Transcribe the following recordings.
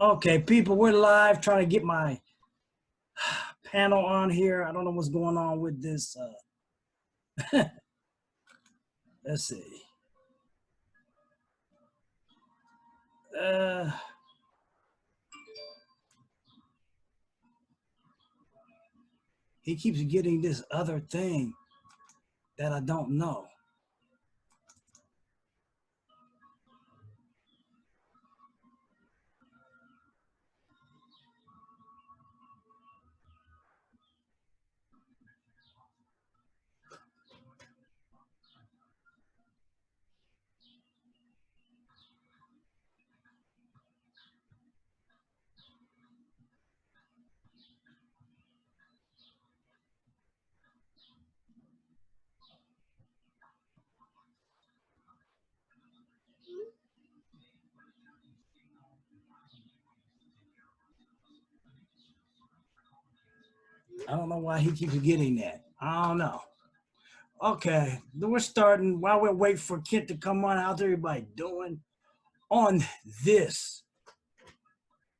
Okay, people, we're live trying to get my panel on here. I don't know what's going on with this. Let's see. He keeps getting this other thing that I don't know. I don't know why he keeps getting that. I don't know. Okay, then we're starting. While we're waiting for Kent to come on, how's everybody doing on this?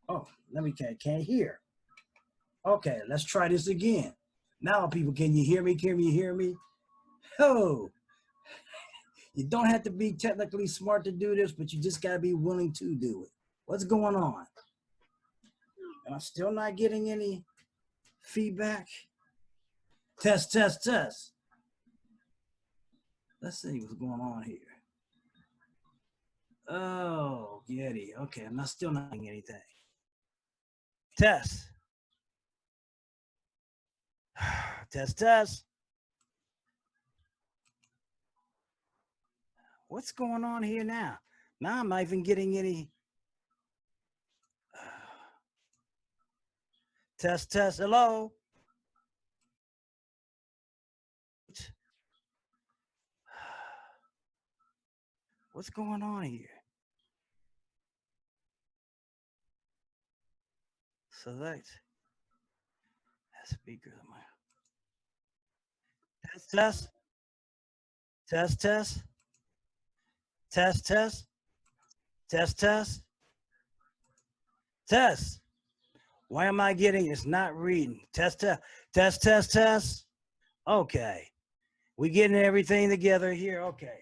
Oh, let me can't hear. Okay, let's try this again. Now, people, can you hear me? Can you hear me? Oh, you don't have to be technically smart to do this, but you just got to be willing to do it. What's going on? Am I still not getting any feedback? Test, test, test. Let's see what's going on here. Oh, Getty. Okay, I'm still not getting anything. Test. Test, test. What's going on here now? Now I'm not even getting any. Test, test. Hello. What's going on here? Select. Speaker. Test, test. Test, test. Test, test. Test, test. Test. Why am I getting it's not reading? Test, test, test, test, test. Okay. We getting everything together here. Okay.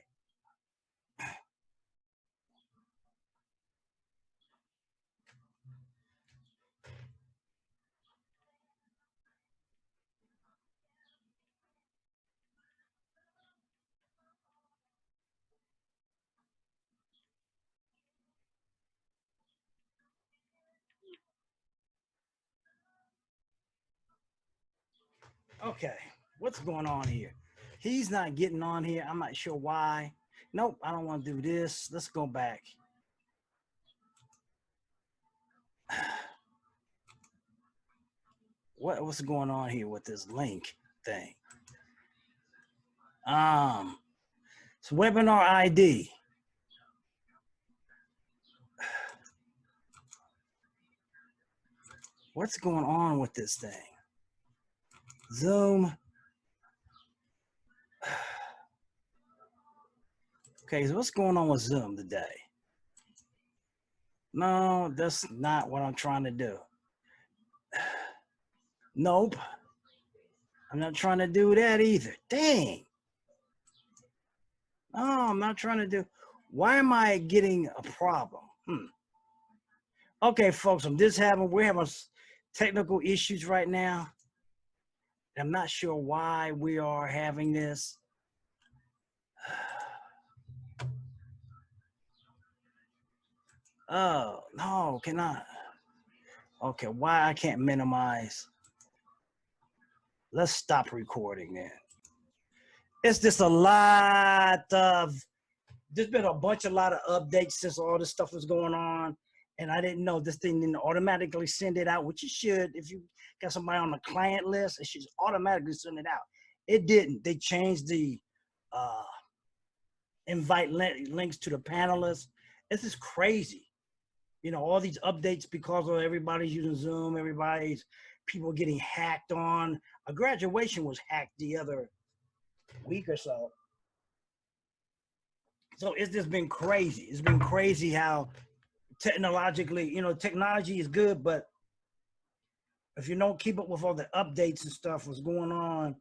Okay. What's going on here? He's not getting on here. I'm not sure why. Nope, I don't want to do this. Let's go back. What's going on here with this link thing? It's webinar ID. What's going on with this thing? Zoom. Okay, so what's going on with Zoom today? No, that's not what I'm trying to do. Nope. I'm not trying to do that either. Dang. No, I'm not trying to do. Why am I getting a problem? Okay, folks, we're having technical issues right now. I'm not sure why we are having this. Oh, no, cannot. Okay, why I can't minimize? Let's stop recording then. It's just a lot of, there's been a lot of updates since all this stuff was going on. And I didn't know this thing didn't automatically send it out, which it should. If you got somebody on the client list, it should automatically send it out. It didn't. They changed the invite links to the panelists. This is crazy. You know, all these updates because of everybody's using Zoom, people getting hacked on. A graduation was hacked the other week or so. So it's just been crazy. It's been crazy how technologically, technology is good, but if you don't keep up with all the updates and stuff, what's going on,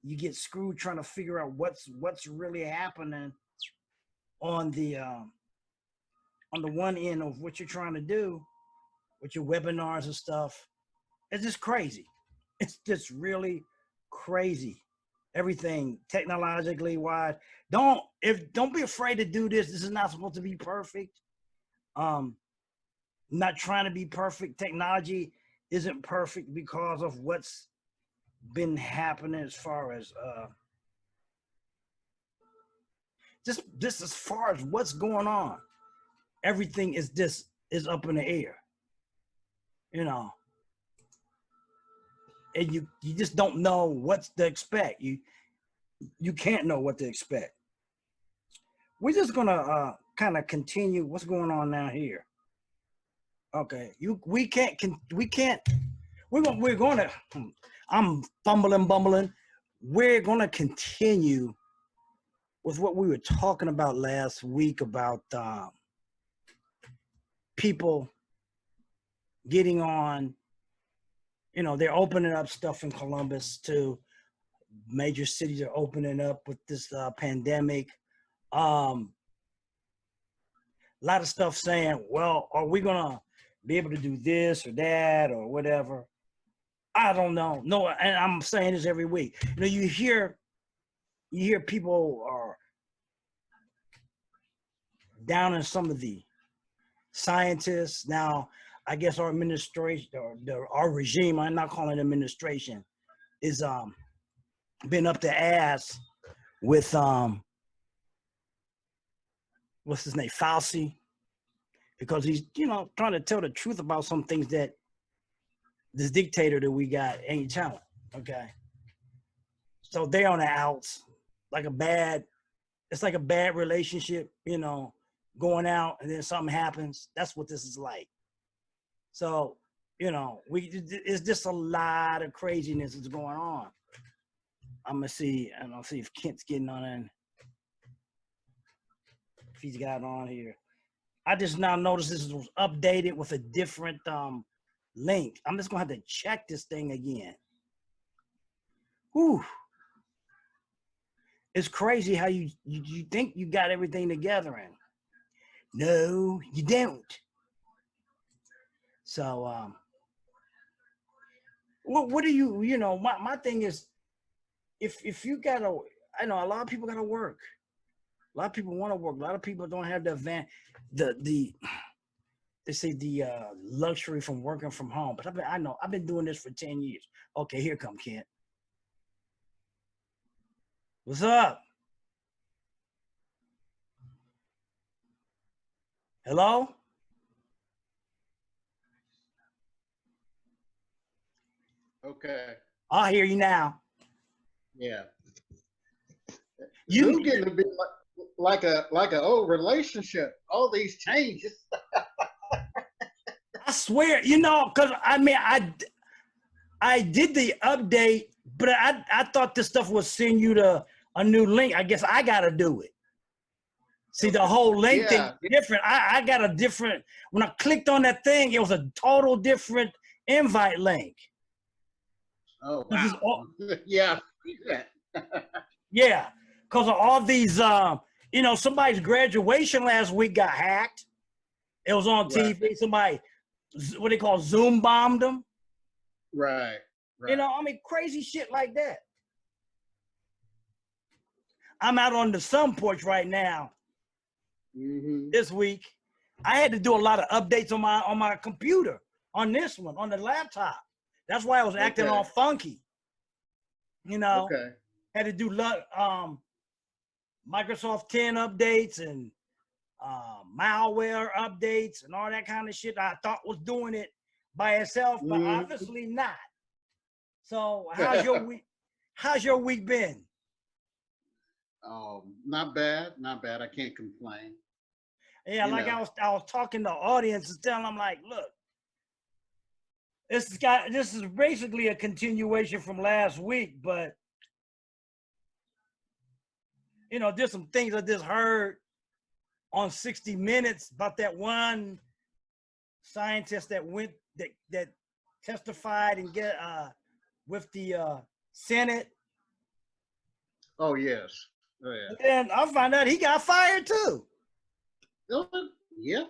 you get screwed trying to figure out what's really happening on the one end of what you're trying to do with your webinars and stuff. It's just crazy. It's just really crazy. Everything technologically wise. Don't be afraid to do this. This is not supposed to be perfect. Not trying to be perfect. Technology isn't perfect because of what's been happening as far as just as far as what's going on. Everything is up in the air. And you just don't know what to expect. You can't know what to expect. We're just gonna kind of continue what's going on now here. Okay, we're gonna I'm bumbling. We're gonna continue with what we were talking about last week about people getting on. They're opening up stuff in Columbus too. Major cities are opening up with this pandemic. A lot of stuff saying, well, are we gonna be able to do this or that or whatever? I don't know. No, and I'm saying this every week. You hear people are down in some of the scientists. Now, I guess our administration or our regime, I'm not calling it administration, is been up the ass with what's his name, Fauci, because he's trying to tell the truth about some things that this dictator that we got ain't telling. Okay, so they're on the outs, it's like a bad relationship, going out and then something happens. That's what this is like. So it's just a lot of craziness that's going on. I'm gonna see, and I'll see if Kent's getting on in. If he's got on here. I just now noticed this was updated with a different link. I'm just gonna have to check this thing again. Whew. It's crazy how you think you got everything together and no, you don't. So what do you my thing is, if you gotta, I know a lot of people gotta work. A lot of people want to work. A lot of people don't have the they say the luxury from working from home. But I've been doing this for 10 years. Okay, here come Kent. What's up? Hello? Okay. I hear you now. Yeah. You getting to be like a old relationship. All these changes. I swear, because I did the update, but I thought this stuff was send you to a new link. I guess I gotta do it. See, the whole link thing is different. I got a different, when I clicked on that thing, it was a total different invite link. Oh, wow. Yeah. Yeah, because of all these, somebody's graduation last week got hacked. It was on TV. Right. Somebody, what they call Zoom bombed them. Right. Crazy shit like that. I'm out on the sun porch right now. Mm-hmm. This week, I had to do a lot of updates on my computer, on this one, on the laptop. That's why I was acting all funky. Okay. Had to do Microsoft 10 updates and malware updates and all that kind of shit. I thought was doing it by itself, but obviously not. So how's your week? How's your week been? Not bad. Not bad. I can't complain. Yeah, I was talking to the audience and telling them, like, look, this is basically a continuation from last week, but there's some things I just heard on 60 Minutes about that one scientists that went that testified and get with the Senate. Oh yes. Oh And yeah. then I found out he got fired too. Oh, yeah.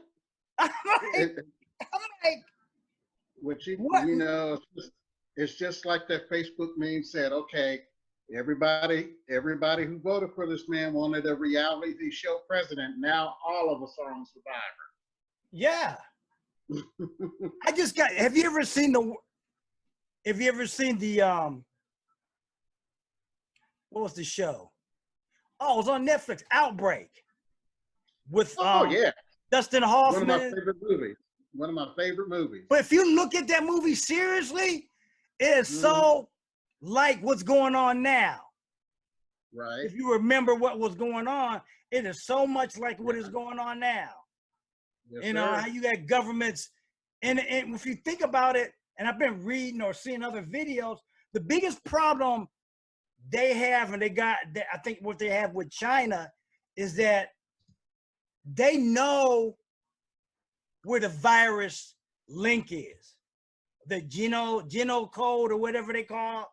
I'm like, It, I'm like, which what? it's just like that Facebook meme said. Okay, everybody who voted for this man wanted a reality show president. Now all of us are on Survivor. Yeah. I just got. Have you ever seen the? Have you ever seen the? What was the show? Oh, it was on Netflix. Outbreak with Oh yeah, Dustin one of my Hoffman. favorite movies. One of my favorite movies. But if you look at that movie seriously, it is so like what's going on now. Right. If you remember what was going on, it is so much like what is going on now. Yes, You know, sir. how you got governments, and if you think about it, and I've been reading or seeing other videos, the biggest problem they have, and they got, I think what they have with China is that they know where the virus link is, the geno code or whatever they call.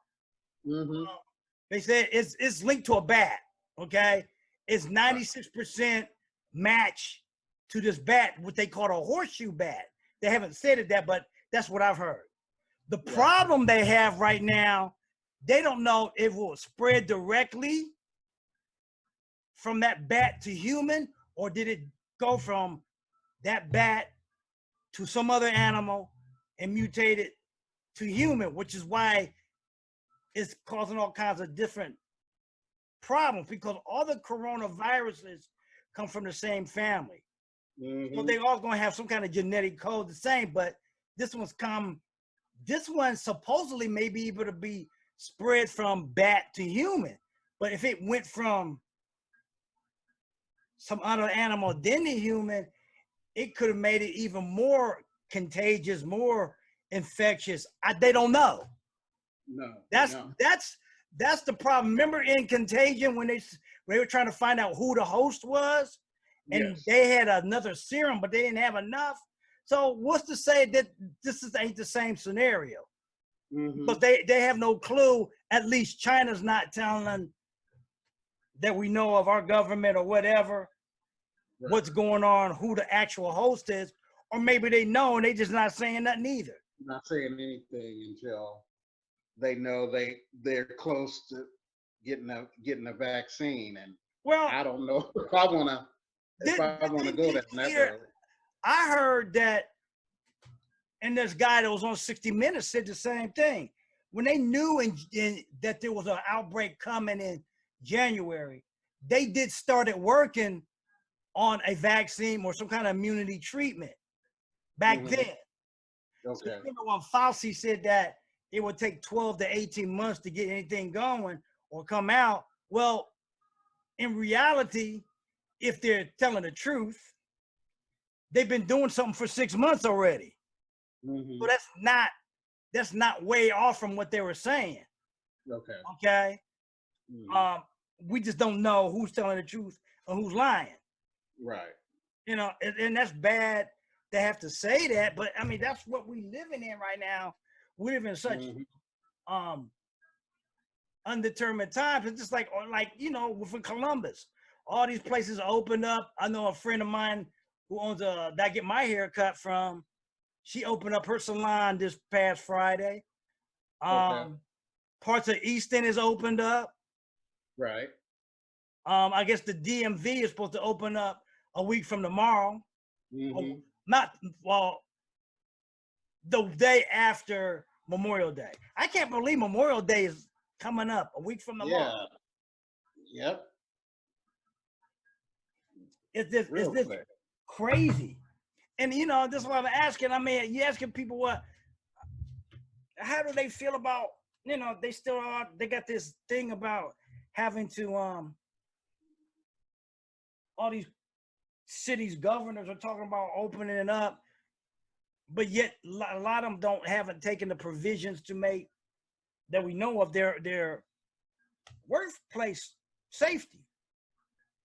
They said it's linked to a bat. Okay, it's 96% match to this bat, what they call a horseshoe bat. They haven't said it that, but that's what I've heard. The problem they have right now, they don't know if it will spread directly from that bat to human, or did it go from that bat to some other animal and mutate it to human, which is why it's causing all kinds of different problems, because all the coronaviruses come from the same family. So they all going to have some kind of genetic code the same, but this one supposedly may be able to be spread from bat to human. But if it went from some other animal than the human, it could have made it even more contagious, more infectious. They don't know. No. That's the problem. Remember in Contagion when they were trying to find out who the host was, and they had another serum, but they didn't have enough. So what's to say that ain't the same scenario? Because they have no clue. At least China's not telling that we know of, our government or whatever, what's going on, who the actual host is, or maybe they know and they just not saying nothing either. Not saying anything until they know they're close to getting a vaccine. And I don't know if I want to go that road. I heard that, and this guy that was on 60 Minutes said the same thing. When they knew that there was an outbreak coming in January, they started working on a vaccine or some kind of immunity treatment back then. So remember when Fauci said that it would take 12 to 18 months to get anything going or come out? Well, in reality, if they're telling the truth, they've been doing something for 6 months already. So that's not way off from what they were saying. Okay. We just don't know who's telling the truth or who's lying. Right. You know, and that's bad to have to say that, but I mean that's what we living in right now. We live in such undetermined times. It's just like you know, for Columbus, all these places opened up. I know a friend of mine who owns that I get my hair cut from. She opened up her salon this past Friday. Parts of Easton is opened up. Right. I guess the DMV is supposed to open up a week from tomorrow. The day after Memorial Day. I can't believe Memorial Day is coming up a week from tomorrow. Yep. It's this crazy. And you know, this is what I'm asking. I mean, you asking people how do they feel about, you know, they got this thing about having to all these cities governors are talking about opening it up, but yet a lot of them haven't taken the provisions to make that we know of their workplace safety.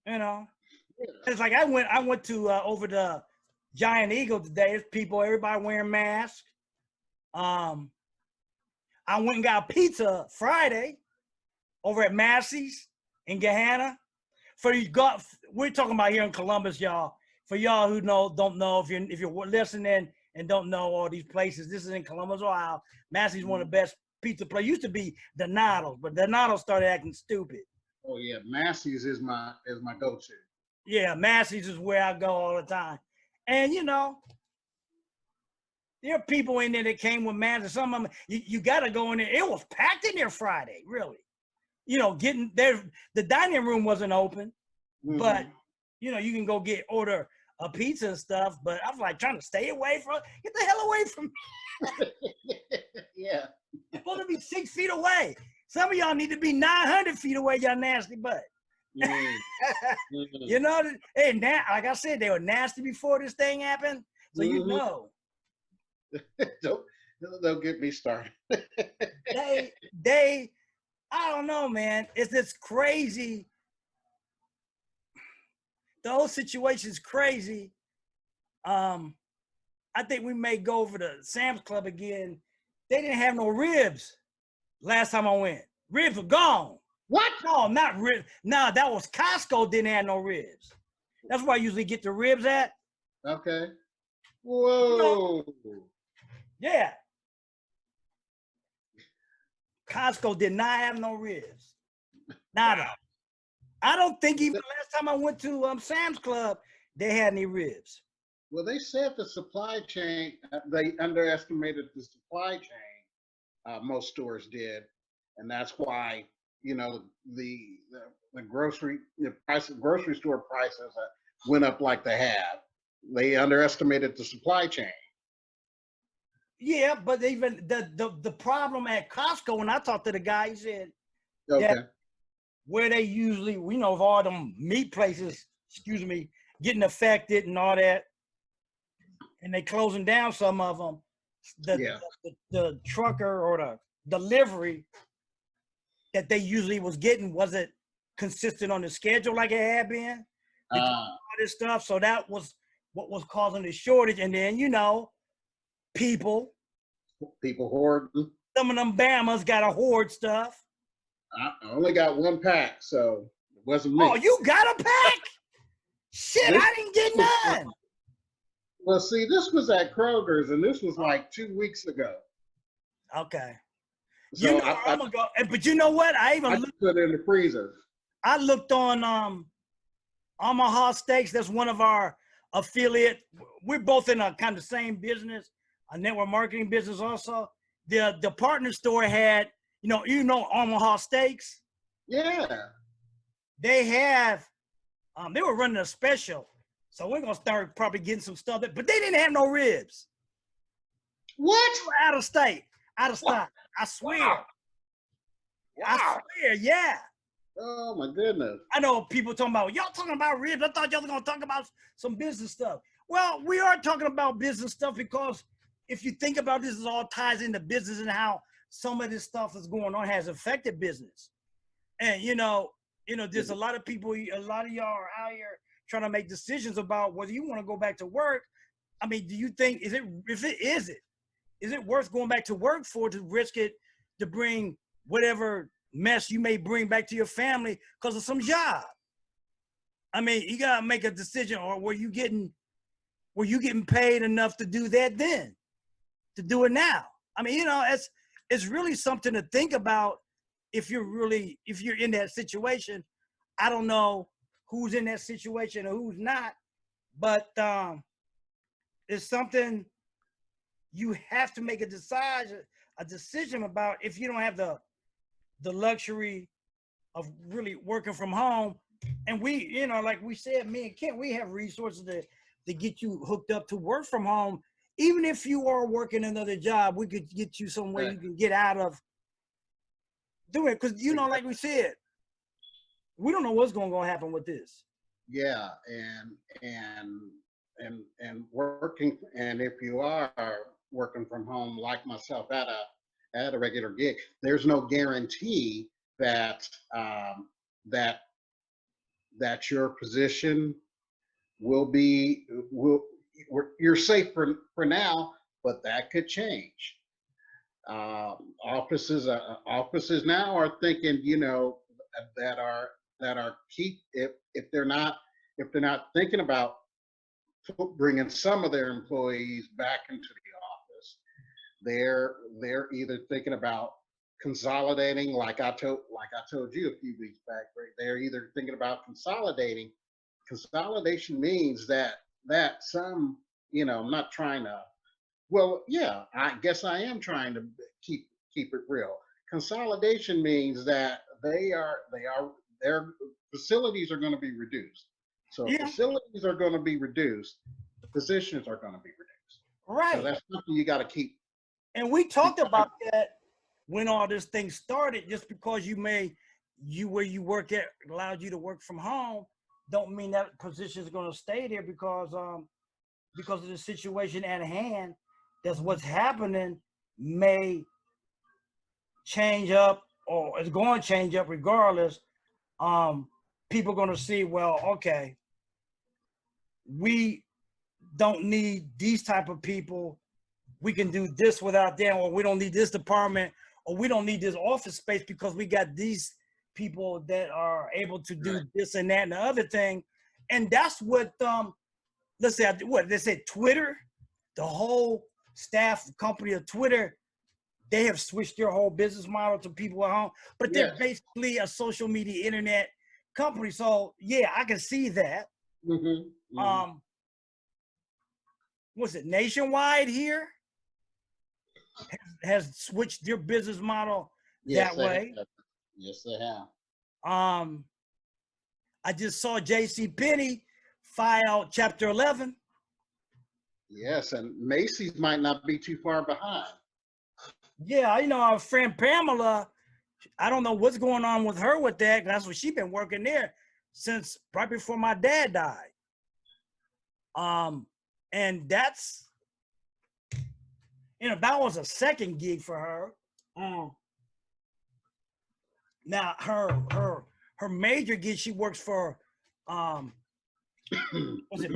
You know, it's like I went to over the Giant Eagle today. There's people, everybody wearing masks. I went and got pizza Friday over at Massey's in Gahanna. We're talking about here in Columbus, y'all. For y'all who don't know, if you're listening and don't know all these places, this is in Columbus, Ohio. Massey's one of the best pizza places. Used to be Donato's, but Donato's started acting stupid. Oh yeah, Massey's is my go-to. Yeah, Massey's is where I go all the time. And there are people in there that came with masks. Some of them, you got to go in there. It was packed in there Friday, really. Getting there. The dining room wasn't open, but you can go order a pizza and stuff. But I was like trying to stay away from. Get the hell away from me. Yeah. You're supposed to be 6 feet away. Some of y'all need to be 900 feet away, y'all nasty butt. Hey, like I said, they were nasty before this thing happened. So Don't get me started. they I don't know, man. It's just crazy. The whole situation's crazy. I think we may go over to Sam's Club again. They didn't have no ribs last time I went. Ribs were gone. What? No, not ribs. No, that was Costco didn't have no ribs. That's where I usually get the ribs at. Okay. Whoa. Yeah. Costco did not have no ribs. Nada. I don't think even last time I went to Sam's Club, they had any ribs. Well, they said the supply chain, they underestimated the supply chain. Most stores did. And that's why, the grocery store prices went up like they have. They underestimated the supply chain. Yeah, but even the problem at Costco, when I talked to the guy, he said that where they usually, of all them meat places, getting affected and all that, and they closing down some of them, the trucker or the delivery that they usually was getting wasn't consistent on the schedule like it had been. All this stuff, so that was what was causing the shortage. And then people hoarding. Some of them Bamas got to hoard stuff. I only got one pack, so it wasn't me. Oh, you got a pack? Shit, I didn't get none. Well, see, this was at Kroger's, and this was like 2 weeks ago. Okay. So I'm gonna go. But you know what? I put it in the freezer. I looked on Omaha Steaks. That's one of our affiliate. We're both in a kind of same business, a network marketing business also. The partner store had, Omaha Steaks. Yeah. They have, they were running a special. So we're going to start probably getting some stuff. But they didn't have no ribs. What? Out of stock. I swear. Wow. I swear, yeah. Oh, my goodness. I know people talking about, y'all talking about ribs. I thought y'all were going to talk about some business stuff. Well, we are talking about business stuff because if you think about this, it all ties into business and how some of this stuff is going on has affected business. And, there's a lot of people, a lot of y'all are out here trying to make decisions about whether you want to go back to work. I mean, do you think, is it worth going back to work to risk it to bring whatever mess you may bring back to your family because of some job? I mean, you got to make a decision, or were you getting paid enough to do that then, to do it now? I mean, it's really something to think about if you're in that situation. I don't know who's in that situation or who's not, but it's something you have to make a decision about if you don't have the luxury of really working from home. And we, like we said, me and Kent, we have resources to get you hooked up to work from home. Even if you are working another job, we could get you somewhere you can get out of doing it. Because, like we said, we don't know what's going to happen with this. Yeah, and working, and if you are working from home like myself at a regular gig, there's no guarantee that your position will you're safe for now, but that could change. Offices now are thinking, that are keep if they're not thinking about bringing some of their employees back into the office, they're either thinking about consolidating, like I told you a few weeks back. Right? They're either thinking about consolidating. Consolidation means that some, I'm not trying to. Well, yeah, I guess I am trying to keep it real. Consolidation means that their facilities are going to be reduced. So if Yeah, facilities are going to be reduced, positions are going to be reduced. So right. that's something you got to And we keep. talked about that when all this thing started. Just because you where you work at allowed you to work from home, don't mean that position is going to stay there because of the situation at hand. That's what's happening may change up or it's going to change up regardless. Um, People are going to see, well, okay, we don't need these type of people. We can do this without them, or we don't need this department, or we don't need this office space because we got these people that are able to do Right. this and that and the other thing. And that's what let's say what they said Twitter, the whole staff company of Twitter, they have switched their whole business model to people at home, but they're Yes. basically a social media internet company. So yeah, I can see that. Mm-hmm. Mm-hmm. Um, was it Nationwide here has switched their business model Yes, that they way. have. Yes, they have. Um, I just saw J.C. Penney file Chapter 11. Yes, and Macy's might not be too far behind. Yeah, our friend Pamela. I don't know what's going on with her with that. That's what she's been working there since right before my dad died. And that's that was a second gig for her. Now her major gig, she works for was it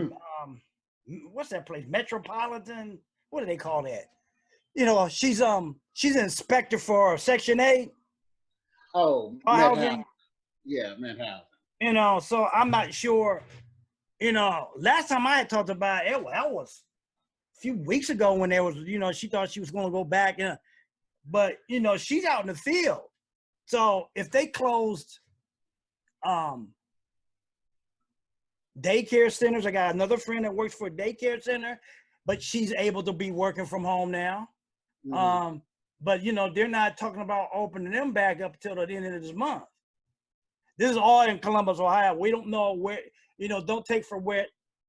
what's that place? Metropolitan? What do they call that? She's an inspector for Section 8 Oh, housing. Yeah, Manhattan. So I'm not sure. Last time I had talked about it, that was a few weeks ago when there was, she thought she was going to go back. But she's out in the field. So if they closed daycare centers, I got another friend that works for a daycare center, but she's able to be working from home now. Mm-hmm. But they're not talking about opening them back up till the end of this month. This is all in Columbus, Ohio. We don't know where, don't take for what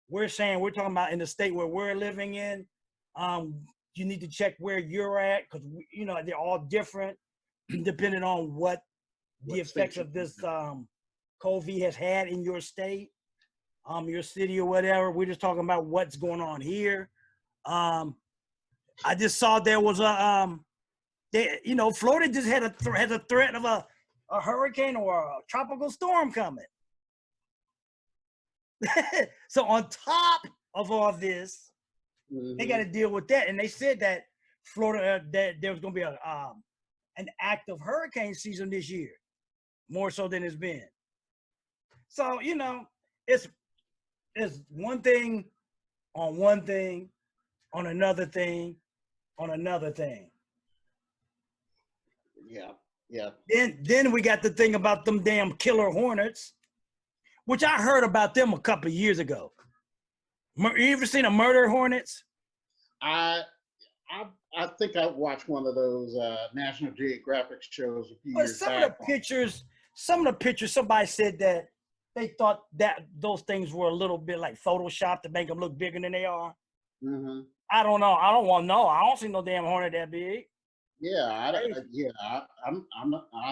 we're saying. We're talking about in the state where we're living in. You need to check where you're at because they're all different depending on what the effects of this COVID has had in your state, your city or whatever. We're just talking about what's going on here. I just saw there was Florida just had a threat of a hurricane or a tropical storm coming. So on top of all this, they got to deal with that. And they said that Florida, that there was going to be an active hurricane season this year, more so than it's been. So, it's one thing on another thing on another thing. Yeah, yeah. Then we got the thing about them damn killer hornets, which I heard about them a couple of years ago. You ever seen a murder hornets? I think I watched one of those National Geographic shows a few But years back. some of the pictures, somebody said that they thought that those things were a little bit like Photoshop to make them look bigger than they are. Mm-hmm. I don't know. I don't want to know. I don't see no damn hornet that big. Yeah, I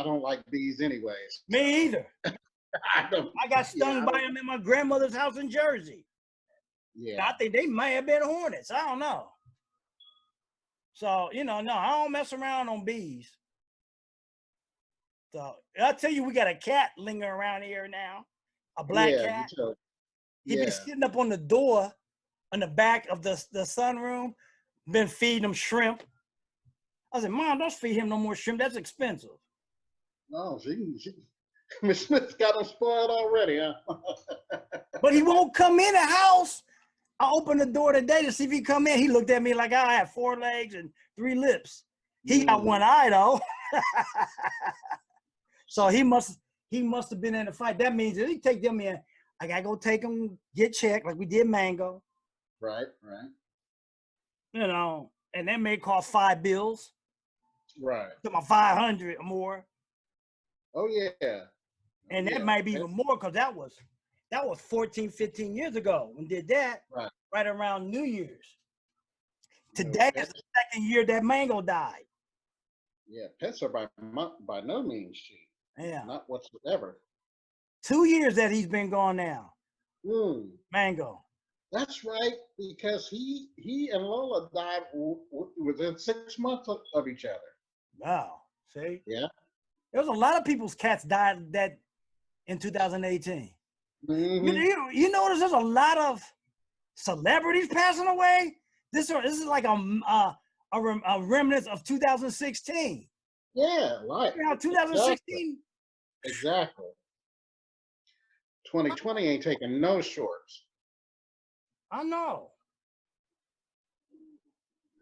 don't like bees anyways. Me either. I got stung by them in my grandmother's house in Jersey. Yeah. I think they may have been hornets. I don't know. So, no, I don't mess around on bees. So I'll tell you, we got a cat lingering around here now, a black cat. He been sitting up on the door in the back of the sunroom, been feeding him shrimp. I said, Mom, don't feed him no more shrimp. That's expensive. No, Miss Smith's got him spoiled already, huh? But he won't come in the house. I opened the door today to see if he come in. He looked at me like I had 4 legs and 3 lips. He got 1 eye though. So he must have been in a fight. That means that he take them in. I gotta go take them, get checked like we did Mango. Right. You know, and that may cost 5 bills. Right. To my 500 or more. Oh yeah. And that might be even more because that was 14, 15 years ago when did that. Right around New Year's. Today is the 2nd year that Mango died. Yeah, pets are by no means cheap. Yeah. Not whatsoever. 2 years that he's been gone now. Mango. That's right, because he and Lola died within 6 months of each other. Wow. See? Yeah. There was a lot of people's cats died that in 2018. Mm-hmm. You notice there's a lot of celebrities passing away. This is like a remnant of 2016. Yeah, right. You know, 2016. Exactly. 2020 ain't taking no shorts. I know.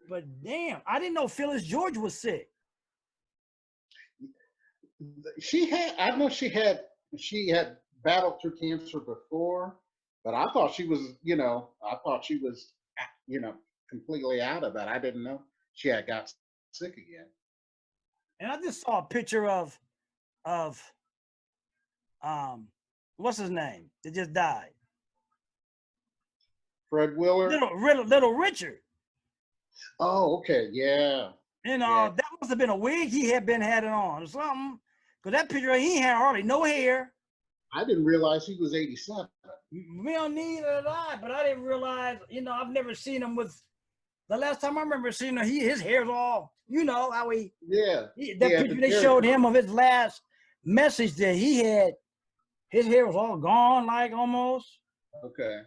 But damn, I didn't know Phyllis George was sick. I know she had battled through cancer before, but I thought she was, completely out of that. I didn't know she had got sick again. And I just saw a picture of what's his name? That just died. Fred Willard. Little Richard. Oh, okay, yeah. You know, that must have been a wig he had it on or something. Because that picture, he had hardly no hair. I didn't realize he was 87. Well, neither did I, but I didn't realize, I've never seen him with, the last time I remember seeing him, his hair's all, how he. Yeah. That picture they showed him of his last message that he had, his hair was all gone, like almost. Okay.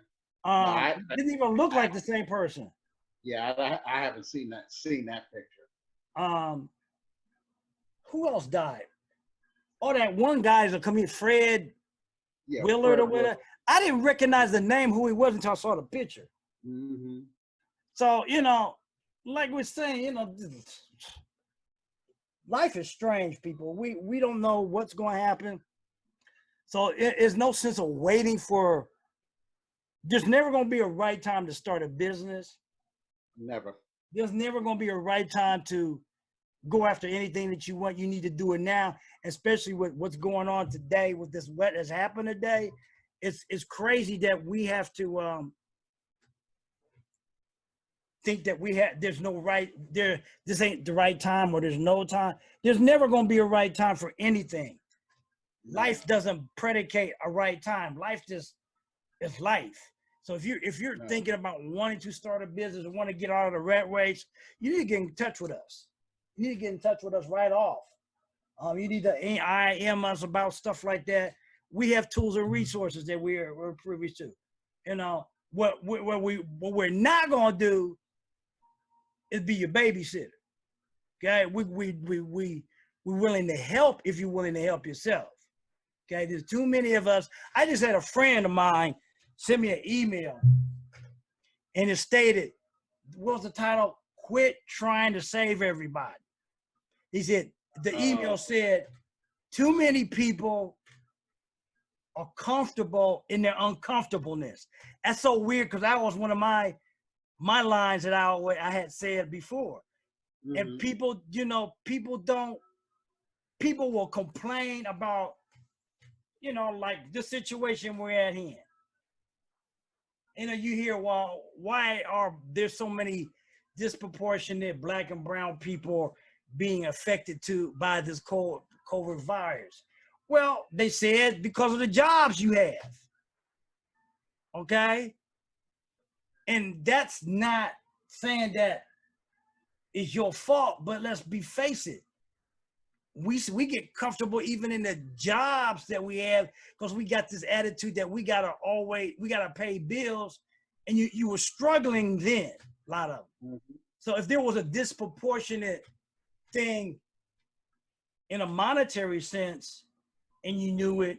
Didn't even look like the same person. Yeah, I haven't seen that picture. Who else died? Oh, that one guy is a comedian, Fred Willard or whatever. I didn't recognize the name who he was until I saw the picture. Mm-hmm. So, like we're saying, life is strange, people. We don't know what's going to happen. So it's no sense of waiting for, there's never going to be a right time to start a business. Never. There's never going to be a right time to go after anything that you want. You need to do it now, especially with what's going on today, with this what has happened today. It's crazy that we have to think that there's no right there. This ain't the right time, or there's no time. There's never going to be a right time for anything. Life doesn't predicate a right time. Life just is life. So if you're thinking about wanting to start a business and want to get out of the rat race, you need to get in touch with us. You need to get in touch with us right off. You need to IM us about stuff like that. We have tools and resources that we're privy to. What we're not gonna do is be your babysitter. Okay, we're willing to help if you're willing to help yourself. Okay, there's too many of us. I just had a friend of mine send me an email, and it stated, what was the title? Quit trying to save everybody. He said, the email said, too many people are comfortable in their uncomfortableness. That's so weird, because that was one of my lines that I had said before. Mm-hmm. And people, people will complain about, like the situation we're at here. You hear, well, why are there so many disproportionate Black and brown people being affected by this COVID virus? Well, they said because of the jobs you have. Okay? And that's not saying that it's your fault, but let's face it. We get comfortable even in the jobs that we have because we got this attitude that we gotta pay bills and you were struggling then, a lot of them. Mm-hmm. So if there was a disproportionate thing in a monetary sense, and you knew it,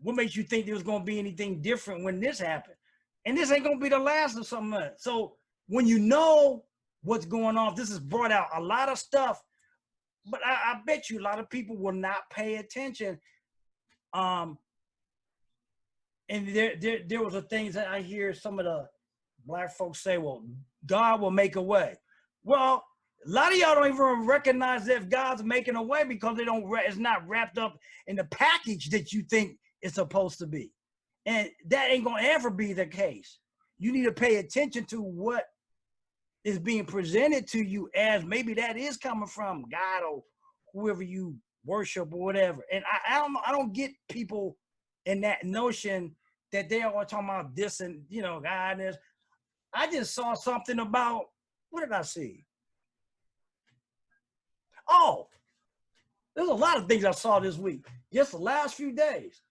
what makes you think there was going to be anything different when this happened? And this ain't going to be the last of something else. So when you know what's going on, this has brought out a lot of stuff, but I bet you a lot of people will not pay attention. And there was the things that I hear some of the Black folks say, well, God will make a way. Well, a lot of y'all don't even recognize that if God's making a way because it's not wrapped up in the package that you think it's supposed to be. And that ain't gonna ever be the case. You need to pay attention to what is being presented to you as maybe that is coming from God or whoever you worship or whatever. And I don't get people in that notion that they are talking about this and, God is. I just saw something about, what did I see? Oh, there's a lot of things I saw this week, just the last few days.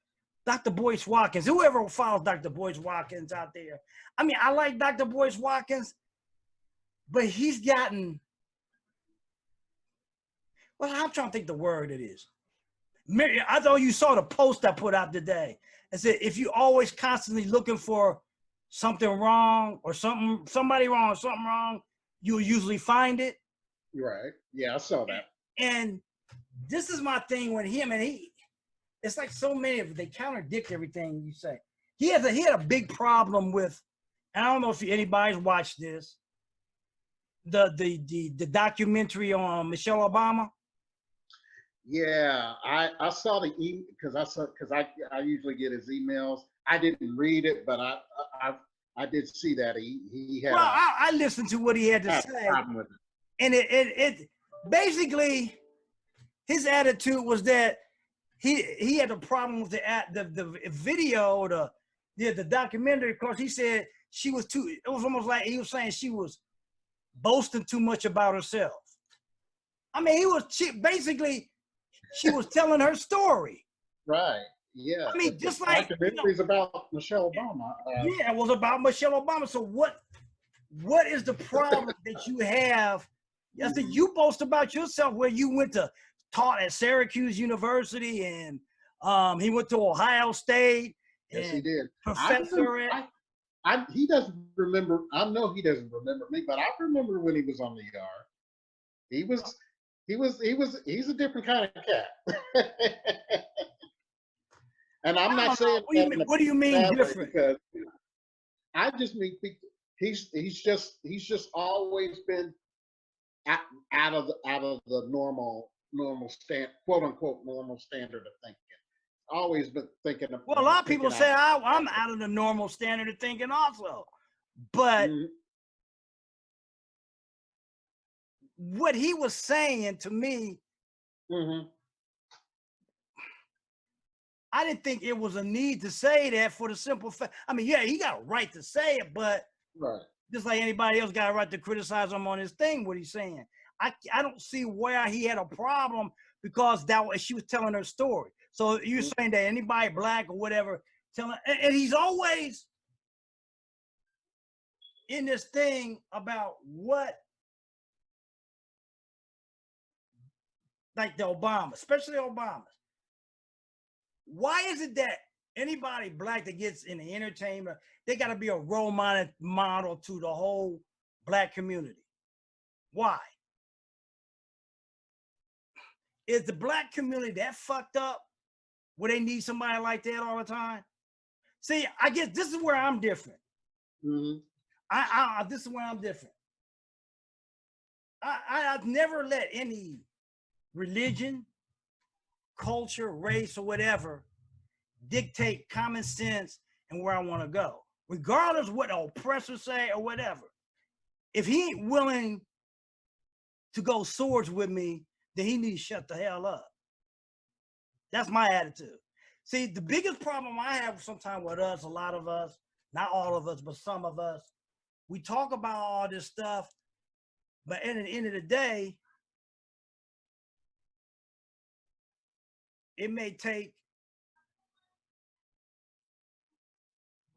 Dr. Boyce Watkins, whoever follows Dr. Boyce Watkins out there. I mean, I like Dr. Boyce Watkins, but he's gotten, well, I'm trying to think the word it is. I thought you saw the post I put out today. I said, if you always constantly looking for something wrong or somebody wrong or something wrong, you'll usually find it. Right. Yeah, I saw that. And this is my thing with him, and it's like so many of they contradict everything you say. He had a big problem with, and I don't know if anybody's watched this, the documentary on Michelle Obama. Yeah, I saw the email because I usually get his emails. I didn't read it, but I did see that he had. Well, I listened to what he had to say, problem with it. and it basically his attitude was that he had a problem with the video or the documentary because he said she was too. It was almost like he was saying she was boasting too much about herself. I mean, basically she was telling her story. Right. Yeah. I mean, just like documentaries about Michelle Obama. Yeah, it was about Michelle Obama. So what is the problem that you have? I said you boast about yourself where you went to taught at Syracuse University and he went to Ohio State. Yes, he did. Professor. He doesn't remember. I know he doesn't remember me, but I remember when he was on the ER. He's a different kind of cat. And I'm not saying what do you mean different? Because I just mean he's just always been out of the normal quote unquote normal standard of thinking. Always been thinking of. Well, a lot of people say I'm out of the normal standard of thinking also, but what he was saying to me, I didn't think it was a need to say that for the simple fact. I mean, yeah, he got a right to say it, but just like anybody else got a right to criticize him on his thing, what he's saying. I don't see where he had a problem because she was telling her story. So you're saying that anybody Black or whatever and he's always in this thing about what, like the Obama, especially Obama. Why is it that anybody Black that gets in the entertainment, they got to be a role model to the whole Black community? Why? Is the Black community that fucked up where they need somebody like that all the time? See, I guess this is where I'm different. This is where I'm different. I've never let any religion, culture, race, or whatever dictate common sense and where I want to go, regardless of what the oppressors say or whatever. If he ain't willing to go swords with me, then he needs to shut the hell up. That's my attitude. See, the biggest problem I have sometimes with us, a lot of us, not all of us, but some of us, we talk about all this stuff, but at the end of the day, it may take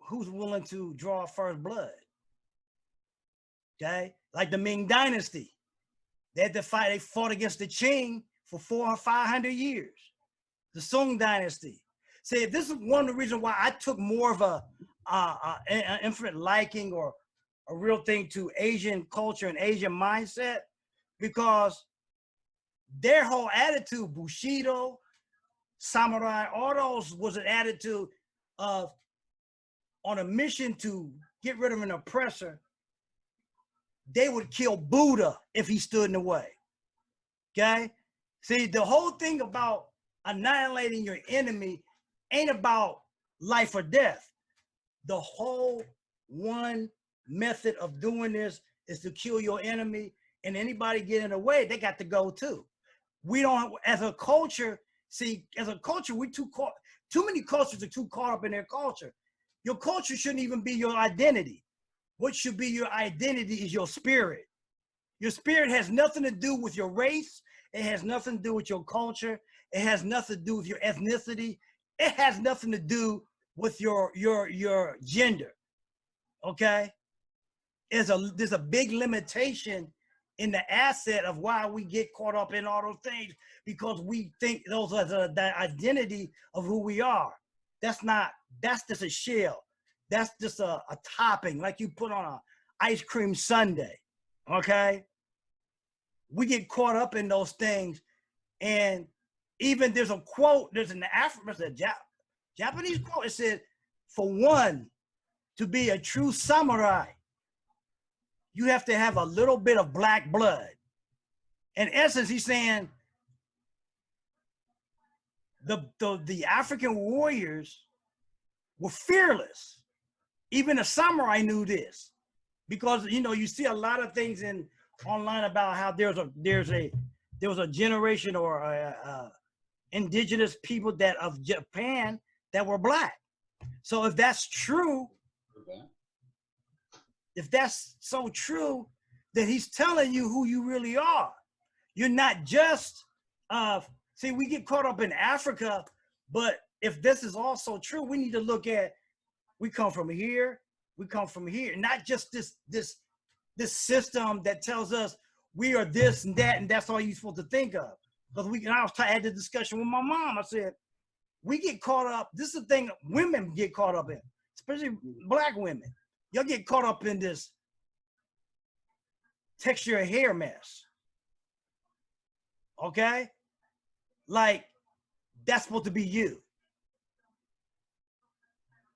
who's willing to draw first blood. Okay, like the Ming Dynasty, they had to fight. They fought against the Qing for 400 or 500 years. The Song Dynasty. See, this is one of the reasons why I took more of an infinite liking or a real thing to Asian culture and Asian mindset, because their whole attitude, Bushido, samurai, all those was an attitude of on a mission to get rid of an oppressor. They would kill Buddha if he stood in the way. Okay? See, the whole thing about annihilating your enemy ain't about life or death. The whole one method of doing this is to kill your enemy, and anybody get in the way, they got to go too. We don't, as a culture, see, as a culture, too many cultures are too caught up in their culture. Your culture shouldn't even be your identity. What should be your identity is your spirit. Your spirit has nothing to do with your race. It has nothing to do with your culture. It has nothing to do with your ethnicity. It has nothing to do with your gender. Okay? There's a big limitation in the asset of why we get caught up in all those things, because we think those are the identity of who we are. That's just a shell. That's just a topping, like you put on a ice cream sundae. Okay? We get caught up in those things. And even there's a quote, there's an Japanese quote, it said, for one to be a true samurai, you have to have a little bit of black blood. In essence, he's saying the African warriors were fearless. Even a samurai knew this, because you see a lot of things online about how there was a generation or indigenous people of Japan that were black. So if that's true, if that's so true, then he's telling you who you really are. You're not just see, we get caught up in Africa, but if this is also true, we need to look at, we come from here, not just this system that tells us we are this and that, and that's all you're supposed to think of. Because I had the discussion with my mom. I said, we get caught up, this is the thing women get caught up in, especially black women. Y'all get caught up in this texture of hair mess. Okay? Like, that's supposed to be you.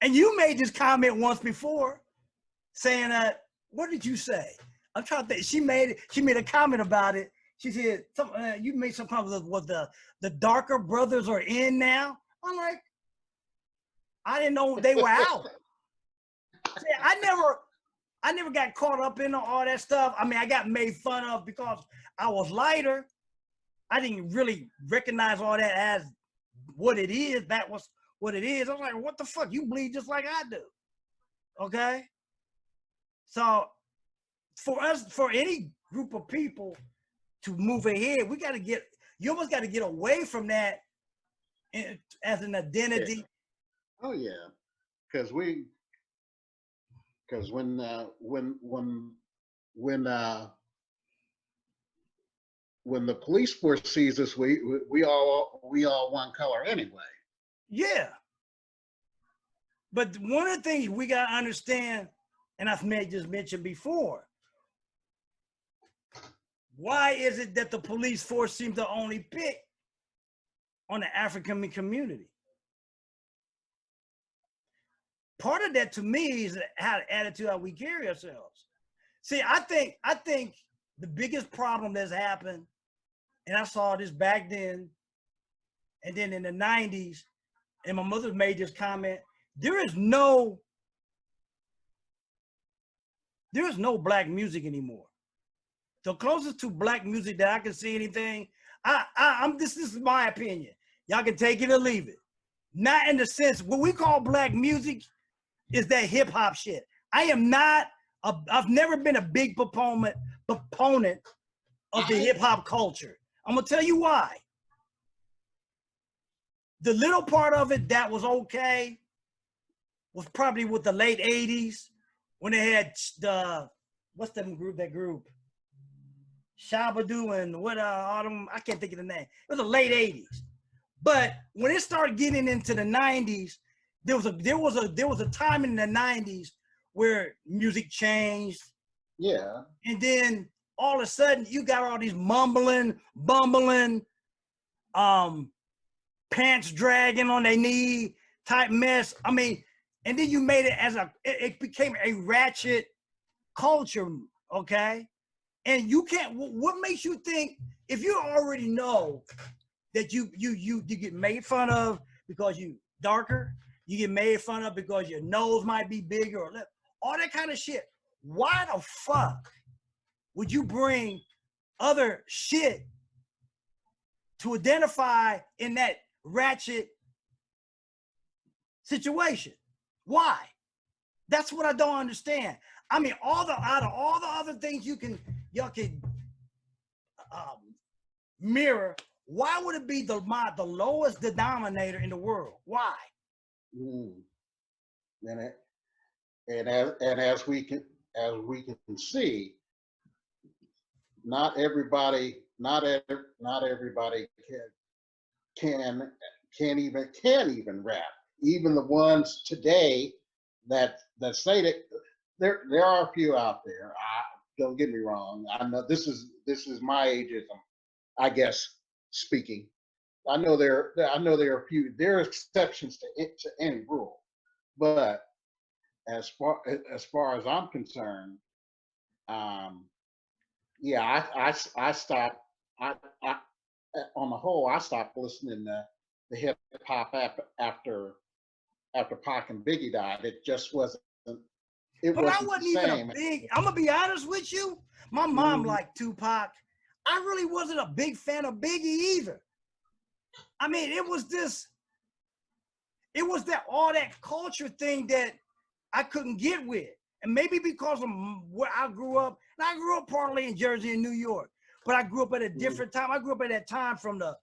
And you made this comment once before, saying that, what did you say? I'm trying to think. She made a comment about it. She said, you made some comment of what the darker brothers are in now. I'm like, I didn't know they were out. See, I never got caught up in all that stuff. I mean, I got made fun of because I was lighter. I didn't really recognize all that as what it is. That was what it is. I was like, what the fuck? You bleed just like I do. Okay? So for any group of people to move ahead, you almost got to get away from that as an identity. Yeah. Oh yeah. Because when the police force sees us, we all one color anyway. Yeah. But one of the things we got to understand, and I've just mentioned before, why is it that the police force seems to only pick on the African community? Part of that to me is how the attitude, how we carry ourselves. See, I think the biggest problem that's happened, and I saw this back then, and then in the 90s, and my mother made this comment, there is no black music anymore. The closest to black music that I can see anything, this is my opinion. Y'all can take it or leave it. Not in the sense, what we call black music is that hip hop shit. I've never been a big proponent of the hip hop culture. I'm gonna tell you why. The little part of it that was okay, was probably with the late 80s when they had the, what's that group? Shabadoo and what Autumn, I can't think of the name. It was the late 80s. But when it started getting into the 90s, there was a time in the 90s where music changed. Yeah. And then all of a sudden you got all these mumbling, bumbling, pants dragging on their knee type mess. I mean, and then you made it it became a ratchet culture, okay? And you can't, what makes you think, if you already know that you get made fun of because you darker, you get made fun of because your nose might be bigger or all that kind of shit, why the fuck would you bring other shit to identify in that ratchet situation? Why? That's what I don't understand. I mean, out of all the other things y'all can mirror, why would it be the lowest denominator in the world? Why? And as we can see, not everybody can even rap. Even the ones today that say that there are a few out there. Don't get me wrong. I know this is my ageism, I guess, speaking. I know there are a few. There are exceptions to any rule, but as far as I'm concerned, yeah, I stopped. I on the whole, I stopped listening to the hip hop after Pac and Biggie died. It just wasn't. It but wasn't I wasn't the even same. a big, I'm gonna be honest with you. My mom liked Tupac. I really wasn't a big fan of Biggie either. I mean, it was that all that culture thing that I couldn't get with. And maybe because of where I grew up, and I grew up partly in Jersey and New York, but I grew up at a different time. I grew up at that time from the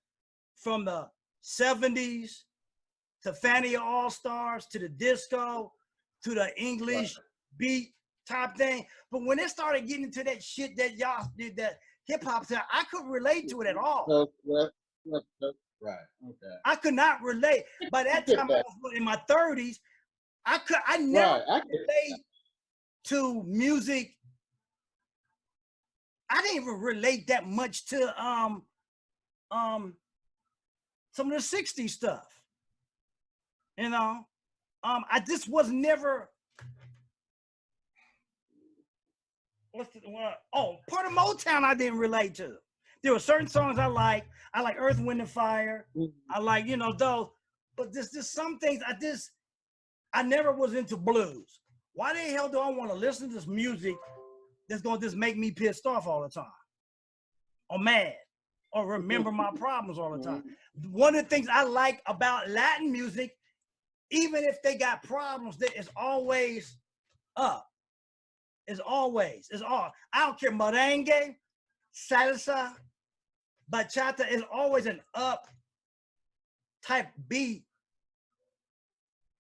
70s to Fania All-Stars to the disco to the English beat type thing. But when it started getting into that shit that y'all did, that hip hop stuff, I couldn't relate to it at all. Right. Okay. I could not relate. By that time, I was in my 30s. I never relate to music. I didn't even relate that much to some of the 60s stuff. You know, I just was never. Part of Motown I didn't relate to. There were certain songs I like. I like Earth, Wind, and Fire. I like, those. But there's some things I never was into blues. Why the hell do I want to listen to this music that's going to just make me pissed off all the time? Or mad? Or remember my problems all the time? One of the things I like about Latin music, even if they got problems, it's always up. It's all. I don't care, merengue, salsa, bachata is always an up type beat.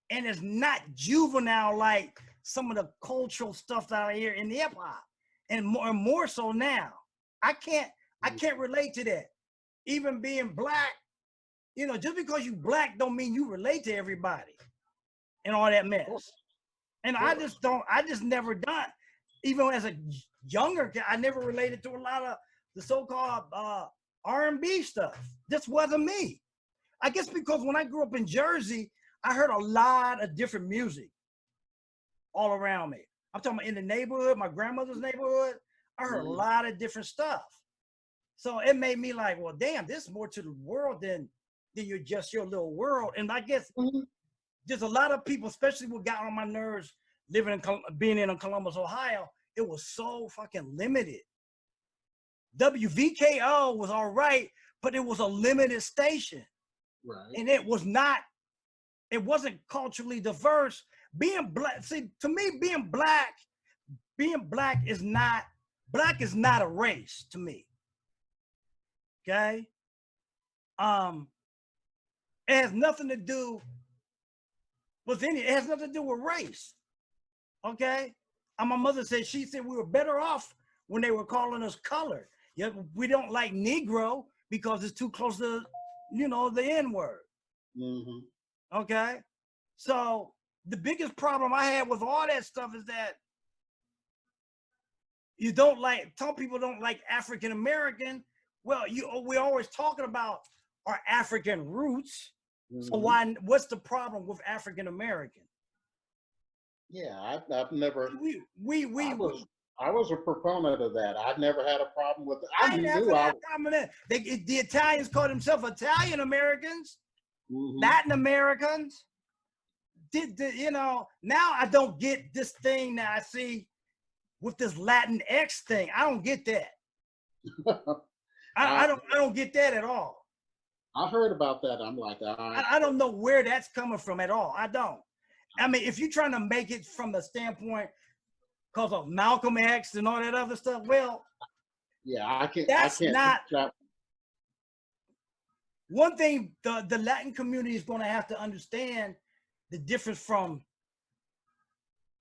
And it's not juvenile like some of the cultural stuff that I hear in the hip hop. And more so now. I can't relate to that. Even being black, just because you black don't mean you relate to everybody and all that mess. And I just never done. Even as a younger kid, I never related to a lot of the so-called R&B stuff. This wasn't me. I guess because when I grew up in Jersey, I heard a lot of different music all around me. I'm talking about in the neighborhood, my grandmother's neighborhood. I heard a lot of different stuff. So it made me like, well, damn, there's more to the world than your little world. And I guess there's a lot of people, especially what got on my nerves, being in Columbus, Ohio. It was so fucking limited. WVKO was all right, but it was a limited station. Right. And it wasn't culturally diverse. Being black, see, to me, being black is not a race to me. Okay? It has nothing to do But then it has nothing to do with race. Okay? And my mother said, she said we were better off when they were calling us colored. Yeah, we don't like Negro because it's too close to, the N-word. Mm-hmm. Okay? So the biggest problem I had with all that stuff is that some people don't like African American. Well, we're always talking about our African roots. Mm-hmm. So what's the problem with African American? Yeah, I've never. I was a proponent of that. I never had a problem with it. I never had a problem with that. The Italians call themselves Italian Americans, mm-hmm. Latin Americans. Now I don't get this thing that I see with this Latin X thing. I don't get that. I don't get that at all. I heard about that. I'm like, I don't know where that's coming from at all. I don't. I mean, if you're trying to make it from the standpoint because of Malcolm X and all that other stuff, well, yeah, I can't. Not one thing. The Latin community is going to have to understand the difference from.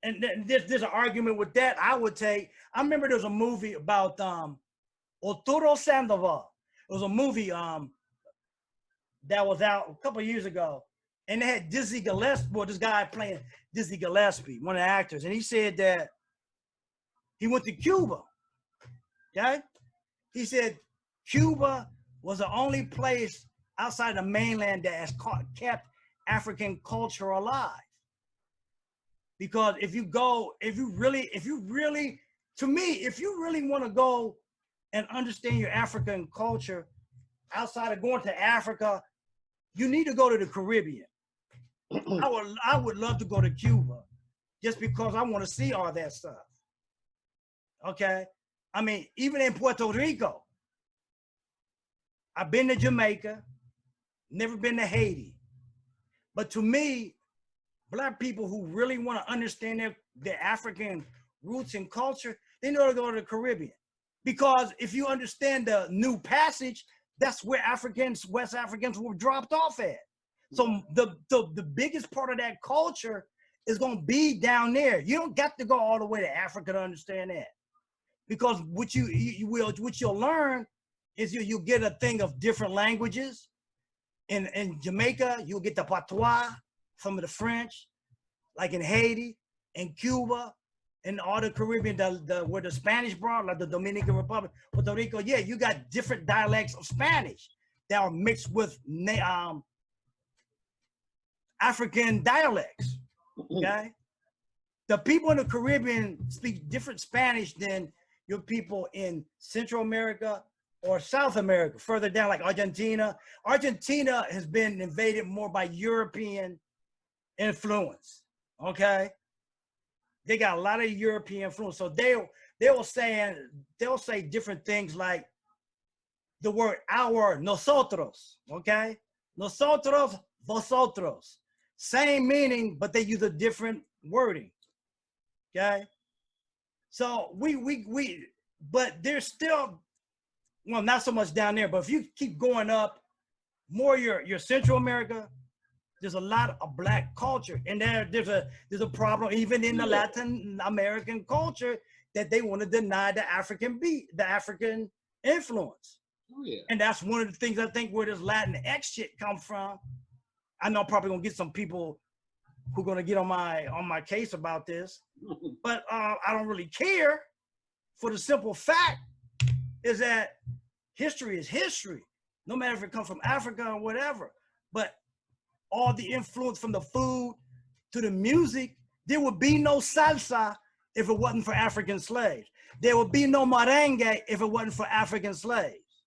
And there's an argument with that. I would take. I remember there was a movie about Arturo Sandoval. It was a movie that was out a couple of years ago, and they had Dizzy Gillespie. Well, this guy playing Dizzy Gillespie, one of the actors, and he said that he went to Cuba. Okay, he said Cuba was the only place outside the mainland that has kept African culture alive. Because if you really want to go and understand your African culture outside of going to Africa, you need to go to the Caribbean. I would love to go to Cuba just because I want to see all that stuff. Okay. I mean, even in Puerto Rico, I've been to Jamaica, never been to Haiti. But to me, Black people who really want to understand their African roots and culture, they know to go to the Caribbean. Because if you understand the New Passage, that's where West Africans were dropped off at. So the biggest part of that culture is going to be down there. You don't got to go all the way to Africa to understand that. Because what you'll learn is you'll get a thing of different languages. In Jamaica, you'll get the patois, some of the French, like in Haiti, in Cuba, and all the Caribbean, where the Spanish brought, like the Dominican Republic, Puerto Rico. Yeah, you got different dialects of Spanish that are mixed with African dialects. Okay, the people in the Caribbean speak different Spanish than your people in Central America or South America, further down, like Argentina. Argentina has been invaded more by European influence. Okay, they got a lot of European influence, so they'll say different things like the word our, nosotros. Okay, nosotros, vosotros, same meaning, but they use a different wording. Okay, so but there's still, well, not so much down there, but if you keep going up more your Central America, there's a lot of Black culture, and there's a problem even in the Latin American culture that they want to deny the African influence. Oh, yeah. And that's one of the things I think where this Latin X shit comes from. I know I'm probably gonna get some people who are gonna get on my case about this, but I don't really care, for the simple fact is that history is history, no matter if it comes from Africa or whatever. But all the influence from the food to the music, there would be no salsa if it wasn't for African slaves. There would be no merengue if it wasn't for African slaves.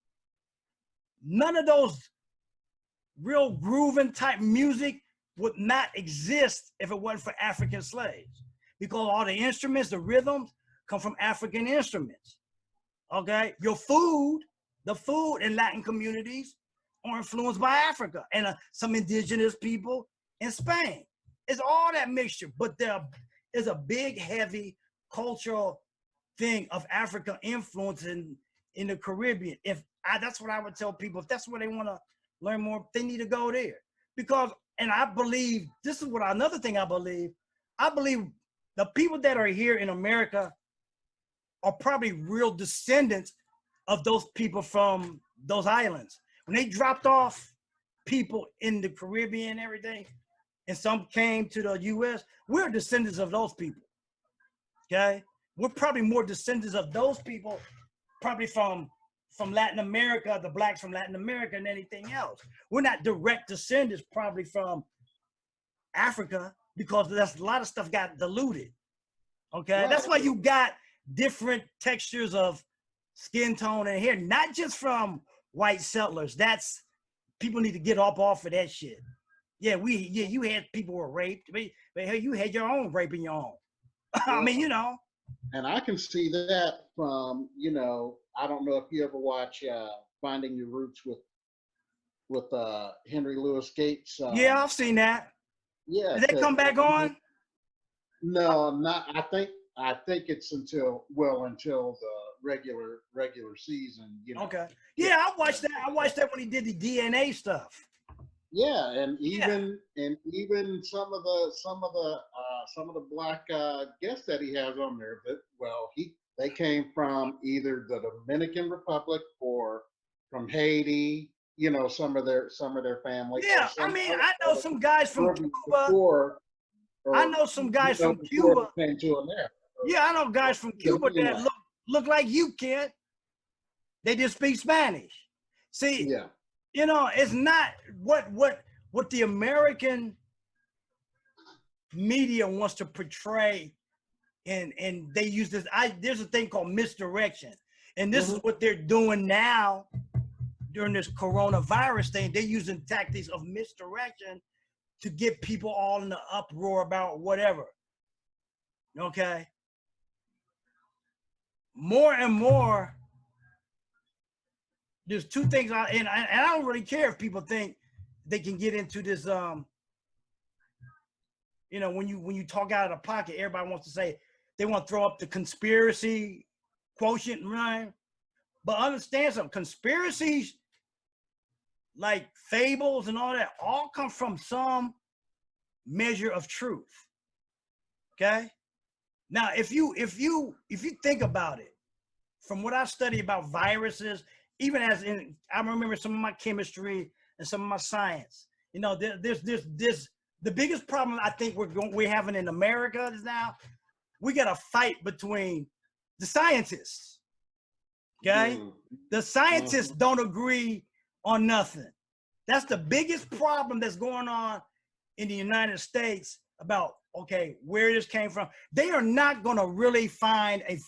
None of those real grooving type music would not exist if it wasn't for African slaves, because all the instruments, the rhythms come from African instruments. Okay, the food in Latin communities are influenced by Africa and some indigenous people in Spain. It's all that mixture, but there is a big, heavy cultural thing of African influence in the Caribbean. That's what I would tell people. If that's where they want to learn more, they need to go there, because and I believe, this is what another thing I believe the people that are here in America are probably real descendants of those people from those islands. When they dropped off people in the Caribbean and everything, and some came to the US, we're descendants of those people, okay? We're probably more descendants of those people, probably from Latin America, the blacks from Latin America, and anything else. We're not direct descendants probably from Africa, because that's a lot of stuff got diluted. Okay, right. That's why you got different textures of skin tone and hair, not just from white settlers. That's, people need to get off of that shit. Yeah, you had people who were raped, but hey, you had your own raping your own. I mean, you know. And I can see that from, you know, I don't know if you ever watch Finding Your Roots with Henry Louis Gates. Yeah, I've seen that. Yeah. Did they come back on? No, not. I think it's until the regular season. You know. Okay. Yeah, I watched that. I watched that when he did the DNA stuff. Yeah, and even some of the black guests that he has on there, but they came from either the Dominican Republic or from Haiti. You know, some of their family. Yeah, I mean, I know some guys from Cuba. I know some guys from Cuba. Came to America. Yeah, I know guys from Cuba that look like you, kid. They just speak Spanish. See, yeah. You know, it's not what the American media wants to portray, and they use this. There's a thing called misdirection, and this is what they're doing now during this coronavirus thing. They're using tactics of misdirection to get people all in the uproar about whatever. Okay. More and more, there's two things, and I don't really care if people think they can get into this. You know, when you talk out of the pocket, everybody wants to say they want to throw up the conspiracy quotient, right? But understand something: conspiracies, like fables and all that, all come from some measure of truth. Okay. Now, if you think about it, from what I study about viruses, even I remember some of my chemistry and some of my science. You know, there's the biggest problem I think we're having in America is now we got a fight between the scientists. Okay, the scientists don't agree on nothing. That's the biggest problem that's going on in the United States about, okay, where this came from. They are not going to really find a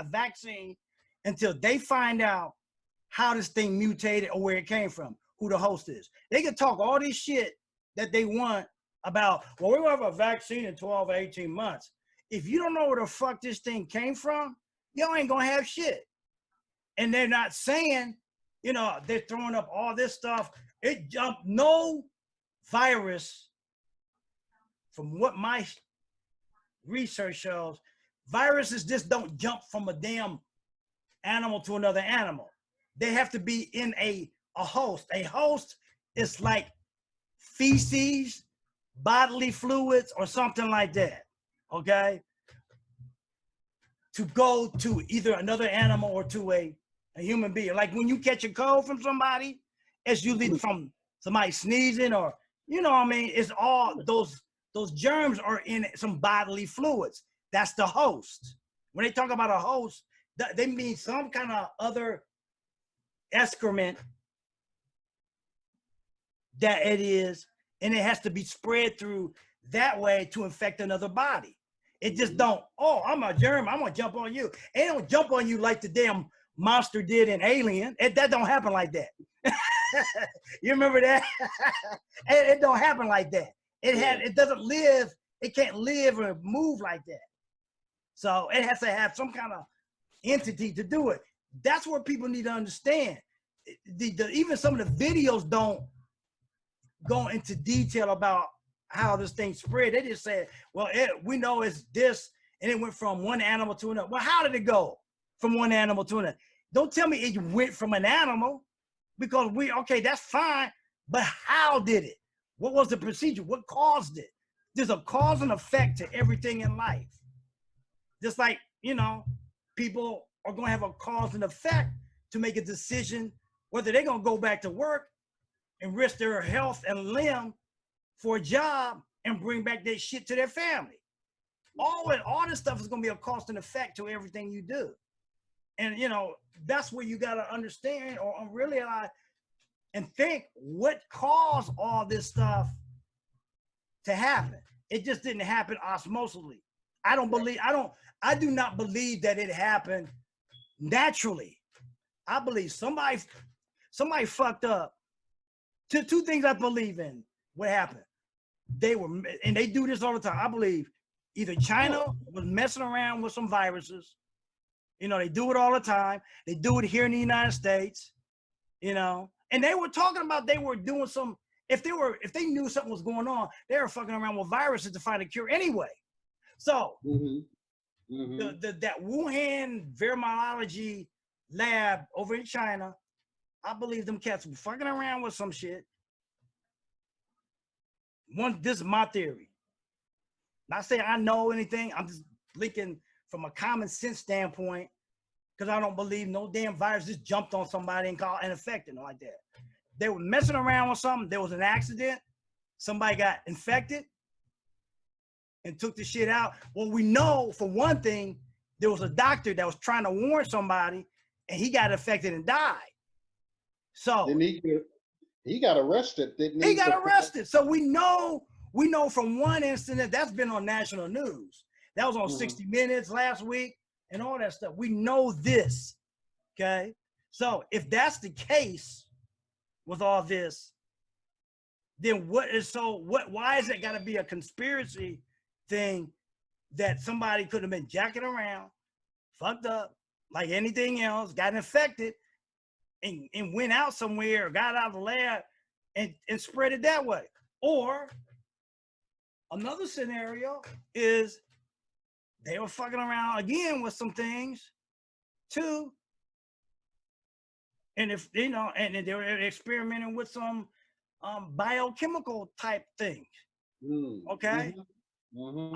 vaccine until they find out how this thing mutated or where it came from, who the host is. They can talk all this shit that they want about, well, we're going to have a vaccine in 12 or 18 months. If you don't know where the fuck this thing came from, y'all ain't going to have shit. And they're not saying, you know, they're throwing up all this stuff. It jumped, no virus, from what my research shows, viruses just don't jump from a damn animal to another animal. They have to be in a host. A host is like feces, bodily fluids, or something like that, okay? To go to either another animal or to a human being. Like when you catch a cold from somebody, it's usually from somebody sneezing or, you know what I mean? It's all those germs are in some bodily fluids. That's the host. When they talk about a host, they mean some kind of other excrement that it is, and it has to be spread through that way to infect another body. It just don't, oh, I'm a germ, I'm gonna jump on you. It don't jump on you like the damn monster did in Alien. That don't happen like that. You remember that? It don't happen like that. It doesn't live, it can't live or move like that. So it has to have some kind of entity to do it. That's what people need to understand. Even some of the videos don't go into detail about how this thing spread. They just said, well, we know it's this, and it went from one animal to another. Well, how did it go from one animal to another? Don't tell me it went from an animal, because okay, that's fine, but how did it? What was the procedure? What caused it? There's a cause and effect to everything in life. Just like, you know, people are going to have a cause and effect to make a decision whether they're going to go back to work and risk their health and limb for a job and bring back that shit to their family. All this stuff is going to be a cause and effect to everything you do. And, you know, that's where you got to understand or realize and think what caused all this stuff to happen. It just didn't happen osmosisly. I do not believe that it happened naturally. I believe somebody fucked up. Two things I believe in. What happened? And they do this all the time. I believe either China was messing around with some viruses. You know, they do it all the time. They do it here in the United States, you know, and they were talking about they were doing some, if they knew something was going on, they were fucking around with viruses to find a cure anyway. So that Wuhan virology lab over in China, I believe them cats were fucking around with some shit. This is my theory. Not saying I know anything. I'm just linking from a common sense standpoint, because I don't believe no damn virus just jumped on somebody and infected them like that. They were messing around with something. There was an accident. Somebody got infected and took the shit out. Well, we know for one thing, there was a doctor that was trying to warn somebody and he got infected and died. So he got arrested, didn't he? He got arrested. So we know from one incident that's been on national news. That was on 60 Minutes last week and all that stuff. We know this, okay? So if that's the case with all this, then why is it gotta be a conspiracy thing that somebody could have been jacking around, fucked up, like anything else, got infected, and went out somewhere or got out of the lab and spread it that way? Or another scenario is they were fucking around again with some things too. And if, you know, and they were experimenting with some biochemical type things. Okay.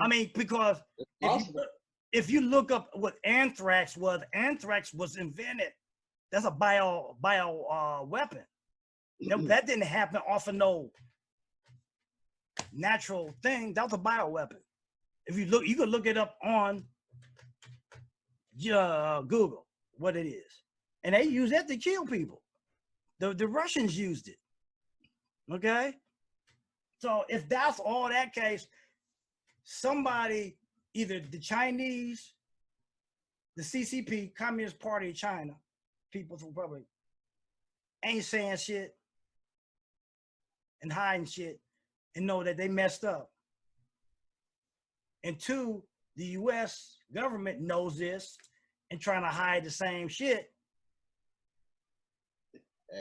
I mean, because if you look up what anthrax was invented. That's a bio weapon. That didn't happen off of no natural thing. That was a bio weapon. If you look, you could look it up on Google what it is, and they use that to kill people. The Russians used it. Okay, so if that's all that case, somebody, either the Chinese, the CCP, Communist Party of China, People's Republic, ain't saying shit and hiding shit and know that they messed up. And two, the US government knows this and trying to hide the same shit.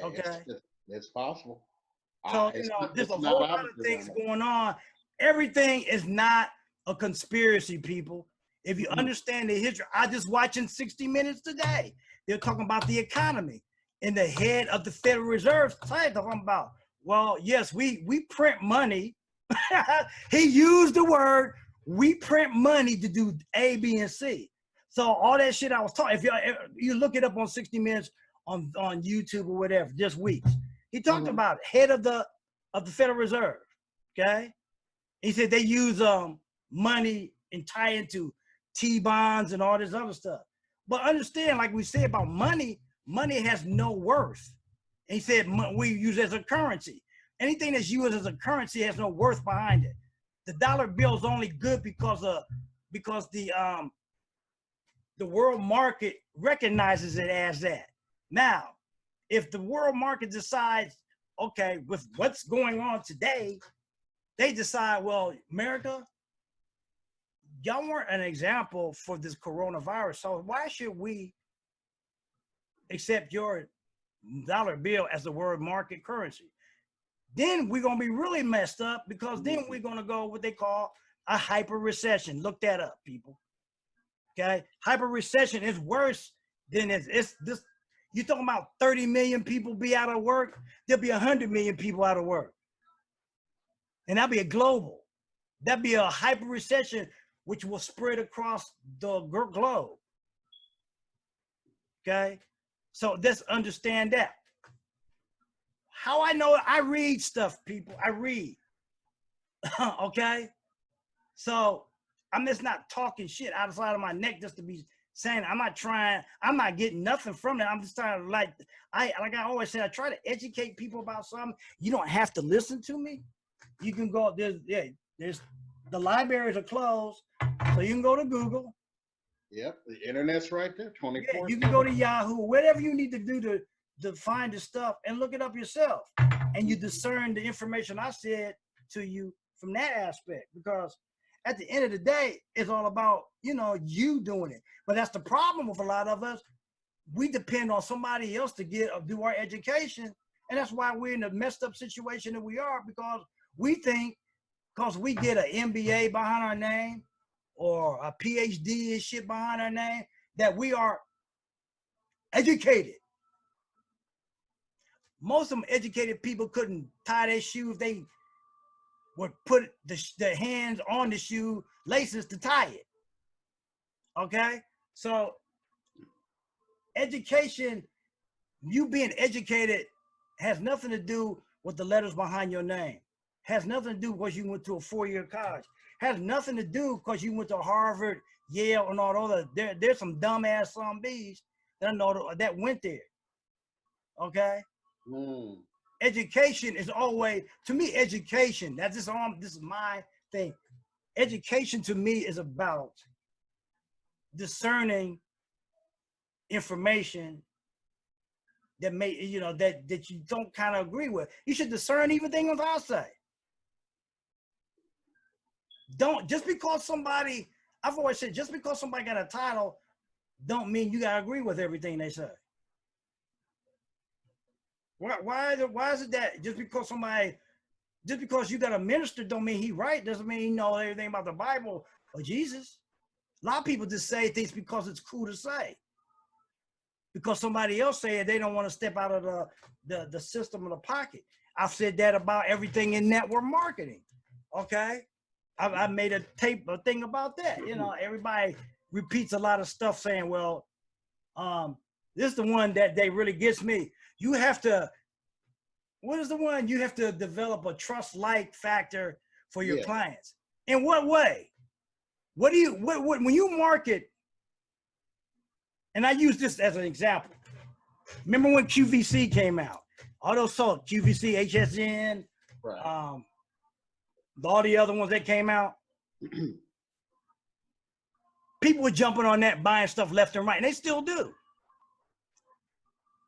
Okay. It's possible. So, you know, there's a whole lot of things going on. Everything is not a conspiracy, people. If you understand the history, I just watching 60 Minutes today. They're talking about the economy. And the head of the Federal Reserve talking about, well, yes, we print money. He used the word, we print money to do A, B, and C. So all that shit I was talking, if you look it up on 60 Minutes on YouTube or whatever, just weeks. He talked about head of the Federal Reserve, okay? He said they use money and tie into T-bonds and all this other stuff. But understand, like we said about money, money has no worth. And he said we use it as a currency. Anything that's used as a currency has no worth behind it. The dollar bill is only good because the world market recognizes it as that. Now, if the world market decides, okay, with what's going on today, they decide, well, America, y'all weren't an example for this coronavirus, so why should we accept your dollar bill as the world market currency? Then we're gonna be really messed up, because then we're gonna go what they call a hyper recession. Look that up, people. Okay, hyper recession is worse than it's this. You're talking about 30 million people be out of work. There'll be 100 million people out of work. And that'd be a global. That'd be a hyper recession, which will spread across the globe. Okay. So let's understand that. How I know it, I read stuff, people. I read. Okay. So I'm just not talking shit outside of my neck just to be saying I'm not getting nothing from that. I'm just trying to like I always say, I try to educate people about something. You don't have to listen to me. You can go, there's the libraries are closed, so you can go to Google. Yep, the internet's right there, 24. Yeah, you can go to Yahoo, whatever you need to do to find the stuff and look it up yourself. And you discern the information I said to you from that aspect, because at the end of the day, it's all about, you doing it. But that's the problem with a lot of us. We depend on somebody else to do our education. And that's why we're in the messed up situation that we are, because we think because we get an MBA behind our name or a PhD and shit behind our name, that we are educated. Most of them educated people couldn't tie their shoes. They would put the hands on the shoe laces to tie it. Okay? So education, you being educated, has nothing to do with the letters behind your name. Has nothing to do because you went to a 4-year college. Has nothing to do because you went to Harvard, Yale, and all those. There's some dumbass zombies that I know that went there. Okay? Education is always, to me, education, this is my thing. Education to me is about discerning information that that you don't kind of agree with. You should discern even things I say. Just because somebody, I've always said, just because somebody got a title, don't mean you gotta agree with everything they say. Why is it that just because you got a minister don't mean he right, doesn't mean he know everything about the Bible or Jesus. A lot of people just say things because it's cool to say. Because somebody else say it, they don't want to step out of the system of the pocket. I've said that about everything in network marketing. Okay. I made a thing about that. Everybody repeats a lot of stuff saying, well, this is the one that really gets me. You have to, what is the one? You have to develop a trust-like factor for your clients. In what way? What when you market, and I use this as an example. Remember when QVC came out? All those sold, QVC, HSN, right. All the other ones that came out. People were jumping on that, buying stuff left and right, and they still do.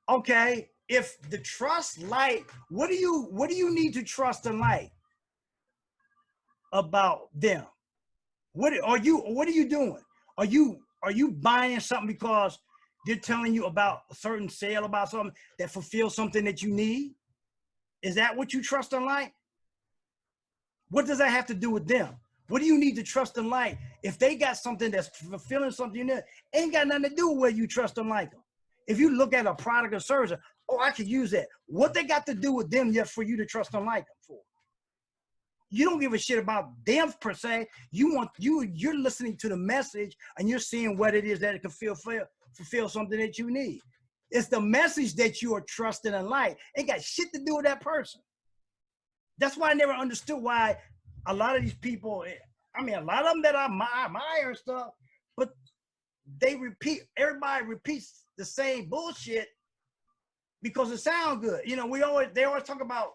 Okay, if the trust light, what do you need to trust and like about them? What are you doing? Are you buying something because they're telling you about a certain sale, about something that fulfills something that you need? Is that what you trust and like? What does that have to do with them? What do you need to trust and like? If they got something that's fulfilling something you need, ain't got nothing to do with whether you trust and like them. If you look at a product or service, I could use that. What they got to do with them yet for you to trust and like them for? You don't give a shit about them per se. You're listening to the message and you're seeing what it is that it can fulfill something that you need. It's the message that you are trusting and like. Ain't got shit to do with that person. That's why I never understood why a lot of these people, a lot of them that I admire and stuff, but everybody repeats the same bullshit because it sounds good. They always talk about,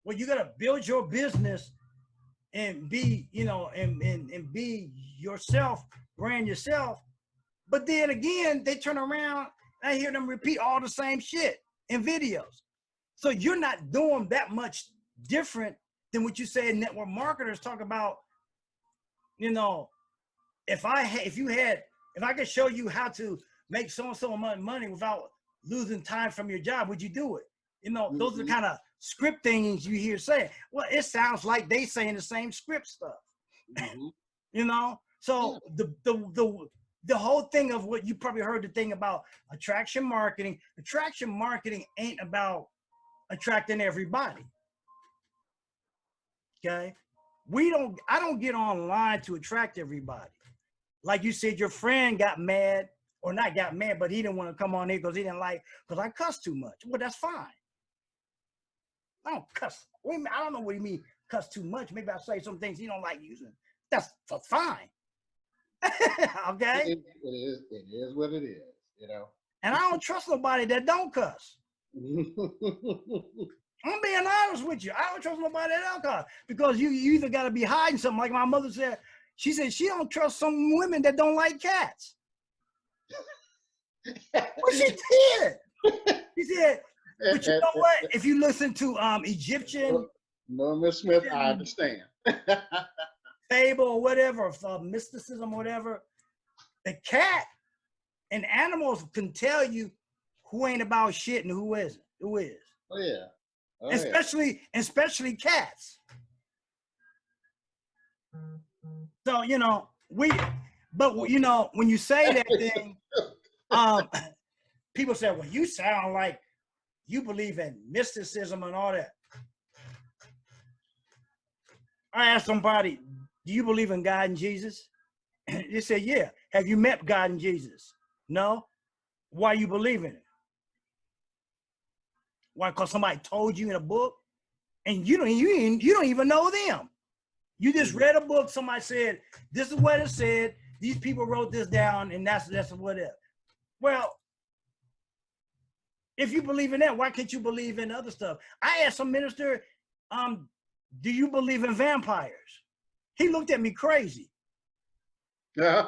well, you gotta build your business and be, and be yourself, brand yourself. But then again, they turn around and I hear them repeat all the same shit in videos. So you're not doing that much different than what you say network marketers talk about. If I could show you how to make so much money without losing time from your job, would you do it? Those are the kind of script things you hear saying. Well, it sounds like they saying the same script stuff. So the whole thing of what you probably heard, the thing about attraction marketing ain't about attracting everybody. Okay, I don't get online to attract everybody. Like you said, your friend got mad, or not got mad, but he didn't want to come on here because he didn't like, because I cuss too much. Well, that's fine. I don't cuss. I don't know what you mean, cuss too much. Maybe I say some things he don't like using. That's fine. Okay? It is what it is, you know. And I don't trust nobody that don't cuss. I'm being honest with you. I don't trust nobody that don't cuss. Because you either got to be hiding something. Like my mother said, she said she don't trust some women that don't like cats. But she did. She said, but you know what? If you listen to Egyptian, no, Miss Smith, I understand. fable or whatever, mysticism or whatever, the cat and animals can tell you who ain't about shit and who isn't. Who is? Oh yeah. Oh, especially cats. So you know but you know when you say that thing, people say, well, you sound like you believe in mysticism and all that. I asked somebody, do you believe in God and Jesus? They said, yeah. Have you met God and Jesus? No. Why you believe in it? Why? Because somebody told you in a book, and you don't even know them. You just read a book. Somebody said, this is what it said. These people wrote this down, and that's what it is. Well, if you believe in that, why can't you believe in other stuff? I asked some minister, do you believe in vampires? He looked at me crazy. Yeah.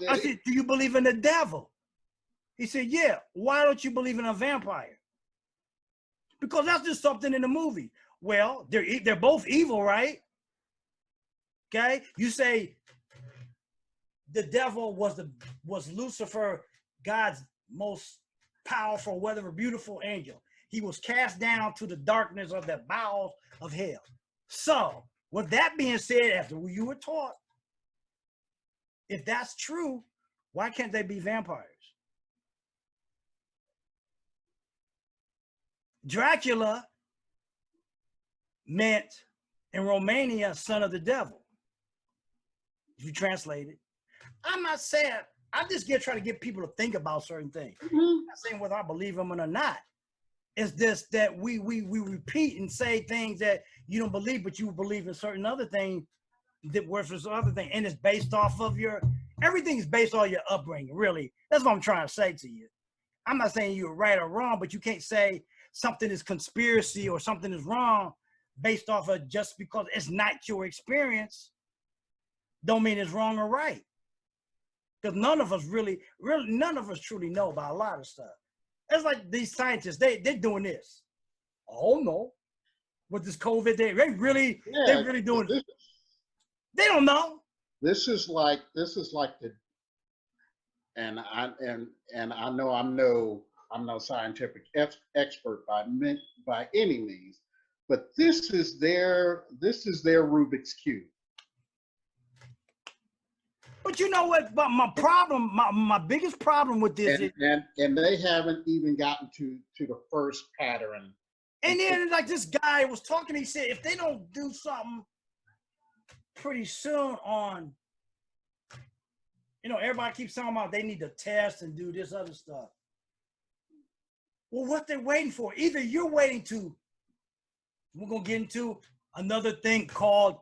I said, do you believe in the devil? He said, yeah. Why don't you believe in a vampire? Because that's just something in the movie. Well, they're both evil, right? Okay. You say the devil was Lucifer, God's most powerful, whatever, beautiful angel. He was cast down to the darkness of the bowels of hell. So, with that being said, after you were taught, if that's true, why can't they be vampires? Dracula meant in Romania, son of the devil. If you translate it. I'm not saying, I'm just trying to get people to think about certain things. I'm not saying whether I believe them or not. It's just that we repeat and say things that you don't believe, but you believe in certain other things that worthless other thing. And it's based off of everything is based on your upbringing, really. That's what I'm trying to say to you. I'm not saying you're right or wrong, but you can't say something is conspiracy or something is wrong based off of just because it's not your experience, don't mean it's wrong or right. Because none of us really, none of us truly know about a lot of stuff. It's like these scientists, they're doing this. Oh no, with this COVID, they're really doing it. They don't know. This is like the, and I know I'm no scientific expert by any means, but this is their Rubik's Cube. But you know what? But my problem, my biggest problem with this is, and they haven't even gotten to the first pattern. And then like this guy was talking, he said, if they don't do something pretty soon on, everybody keeps talking about they need to test and do this other stuff. Well, what they're waiting for, either you're waiting to, we're going to get into another thing called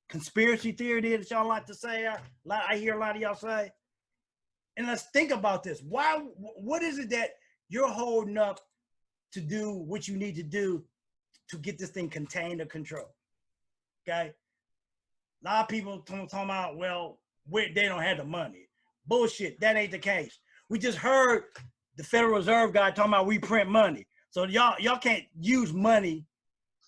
conspiracy theory that y'all like to say. I hear a lot of y'all say. And let's think about this. What is it that you're holding up to do what you need to do to get this thing contained or controlled? Okay? A lot of people talking about, well, they don't have the money. Bullshit, that ain't the case. We just heard the Federal Reserve guy talking about we print money. So y'all can't use money,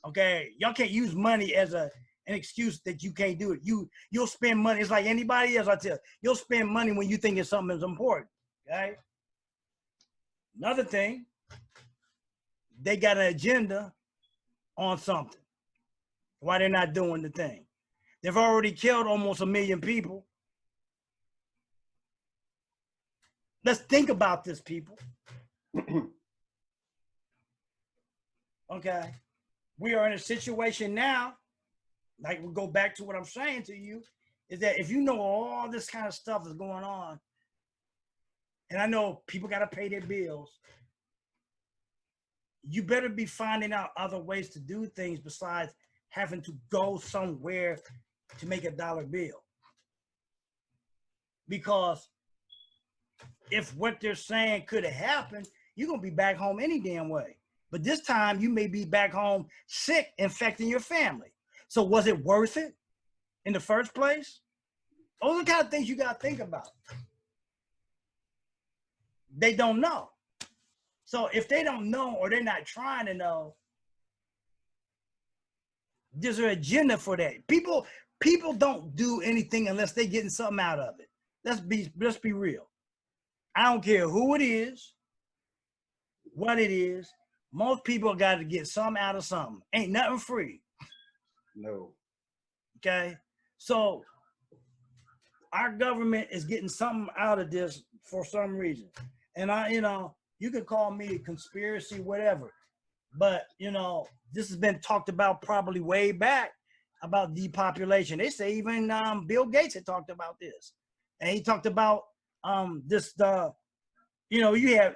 okay? Y'all can't use money as an excuse that you can't do it. You'll spend money. It's like anybody else, I tell you. You'll spend money when you think it's something that's important, okay? Another thing, they got an agenda on something. Why they're not doing the thing. They've already killed almost 1 million people. Let's think about this, people. Okay. We are in a situation now like we go back to what I'm saying to you, is that if you know all this kind of stuff is going on, and I know people got to pay their bills, you better be finding out other ways to do things besides having to go somewhere to make a dollar bill. Because if what they're saying could have happened, you're going to be back home any damn way. But this time you may be back home sick, infecting your family. So was it worth it in the first place? Those are the kind of things you got to think about. They don't know. So if they don't know, or they're not trying to know, there's an agenda for that. People don't do anything unless they're getting something out of it. Let's be real. I don't care who it is, what it is. Most people got to get something out of something. Ain't nothing free. No. Okay? So our government is getting something out of this for some reason. And you can call me a conspiracy, whatever. But, this has been talked about probably way back about depopulation. They say even Bill Gates had talked about this. And he talked about you had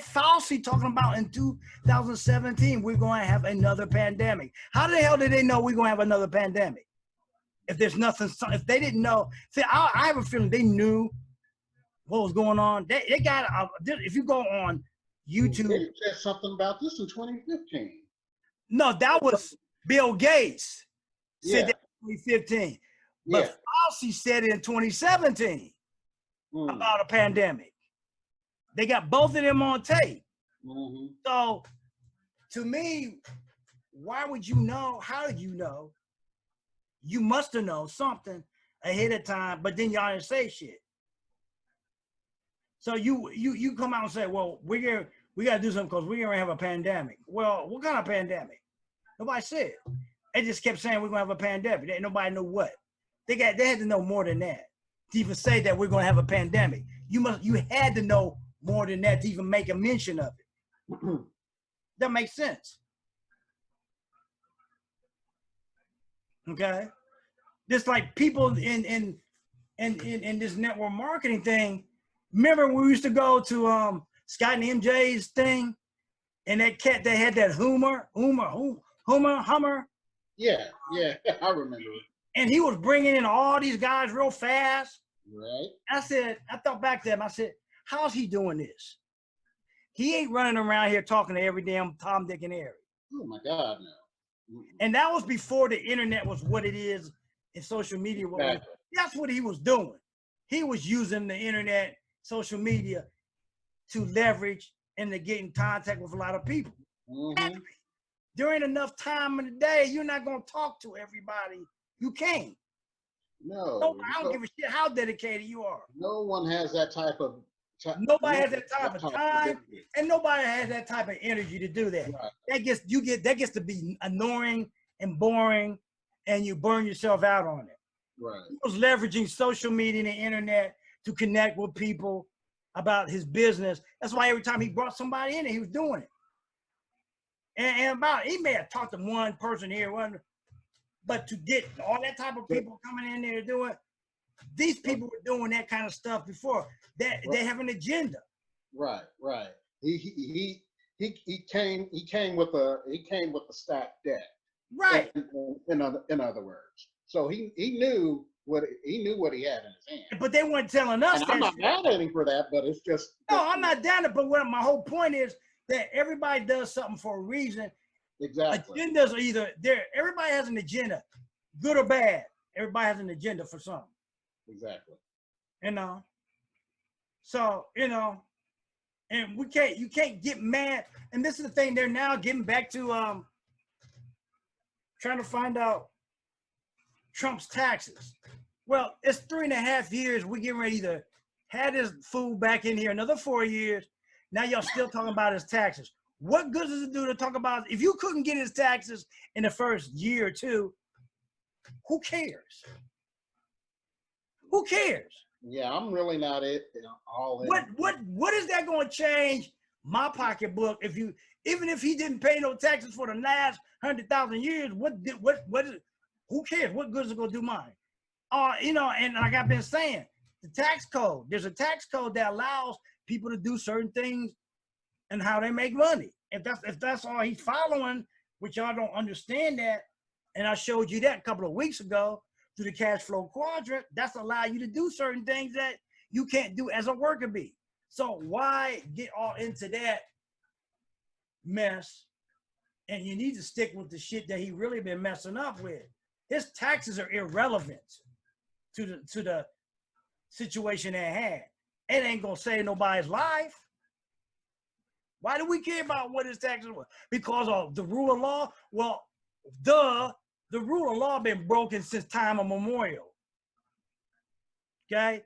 Fauci talking about in 2017, we're going to have another pandemic. How the hell did they know we're going to have another pandemic? If there's nothing, if they didn't know, see, I have a feeling they knew what was going on. They got, if you go on YouTube. They said something about this in 2015. No, that was Bill Gates said that in 2015. But Fauci said it in 2017 about a pandemic. They got both of them on tape. Mm-hmm. So, to me, why would you know? How did you know? You must have known something ahead of time, but then y'all didn't say shit. So you come out and say, well, we got to do something because we're going to have a pandemic. Well, what kind of pandemic? Nobody said. They just kept saying we're going to have a pandemic. Nobody knew what. They had to know more than that to even say that we're going to have a pandemic. You had to know more than that to even make a mention of it. That makes sense. Okay? Just like people in this network marketing thing. Remember when we used to go to Scott and MJ's thing, and that cat they had that Hummer. Yeah, I remember it. And he was bringing in all these guys real fast. Right. I thought back to him. I said, how's he doing this? He ain't running around here talking to every damn Tom, Dick, and Harry. Oh my God, no. And that was before the internet was what it is and social media. Exactly. That's what he was doing. He was using the internet, social media to leverage and to get in contact with a lot of people. Mm-hmm. There ain't enough time in the day. You're not going to talk to everybody. You can't. No. I don't give a shit how dedicated you are. No one has that type of nobody has that type of time, and nobody has that type of energy to do that. Right. That gets to be annoying and boring, and you burn yourself out on it. Right. He was leveraging social media and the internet to connect with people about his business. That's why every time he brought somebody in, he was doing it. And he may have talked to one person here, but to get all that type of people coming in there to do it, these people were doing that kind of stuff before. They have an agenda. Right. He came with a stacked deck. Right. In other words, so he knew what he had in his hand. But they weren't telling us. And I'm not mad at him for that, but it's just. No, I'm not down it. But my whole point is that everybody does something for a reason. Exactly. Agendas are either there. Everybody has an agenda, good or bad. Everybody has an agenda for something. Exactly. So, and you can't get mad. And this is the thing, they're now getting back to trying to find out Trump's taxes. Well, it's 3.5 years. We're getting ready to have this fool back in here another 4 years. Now y'all still talking about his taxes. What good does it do to talk about, if you couldn't get his taxes in the first year or two, who cares? Who cares? Yeah, I'm really not all in. What is that going to change my pocketbook even if he didn't pay no taxes for the last 100,000 years? What is Who cares? What good is it gonna do mine? You know, and like I've been saying, the tax code. There's a tax code that allows people to do certain things and how they make money. If that's all he's following, which y'all don't understand that, and I showed you that a couple of weeks ago through the cash flow quadrant, that's allow you to do certain things that you can't do as a worker bee. So why get all into that mess? And you need to stick with the shit that he really been messing up with. His taxes are irrelevant to the situation at hand. It ain't gonna save nobody's life. Why do we care about what his taxes were? Because of the rule of law? Well, the rule of law been broken since time immemorial. Okay?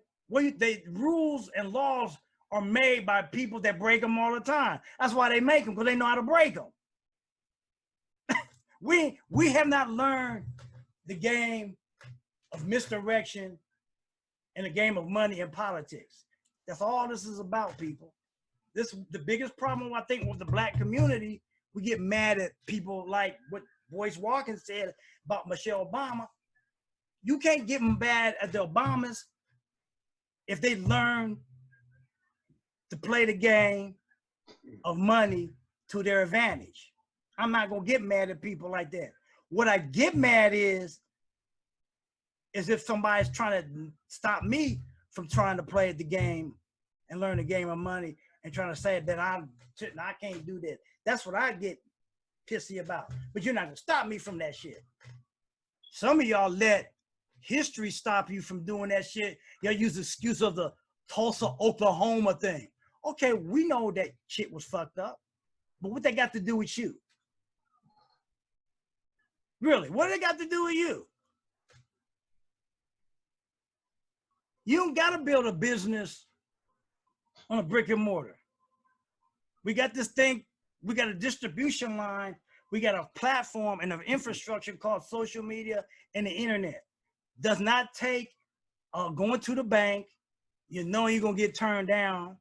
Rules and laws are made by people that break them all the time. That's why they make them, because they know how to break them. We have not learned the game of misdirection and the game of money and politics. That's all this is about, people. The biggest problem I think with the black community, we get mad at people like what Boyce Watkins said about Michelle Obama. You can't get them mad at the Obamas if they learn to play the game of money to their advantage. I'm not gonna get mad at people like that. What I get mad is if somebody's trying to stop me from trying to play the game and learn the game of money and trying to say that I can't do that. That's what I get pissy about. But you're not gonna stop me from that shit. Some of y'all let history stop you from doing that shit. Y'all use the excuse of the Tulsa, Oklahoma thing. Okay, we know that shit was fucked up, but what they got to do with you? Really, what do they got to do with you? You don't got to build a business on a brick and mortar. We got this thing, we got a distribution line, we got a platform and an infrastructure called social media and the internet. Does not take going to the bank, you know you're going to get turned down.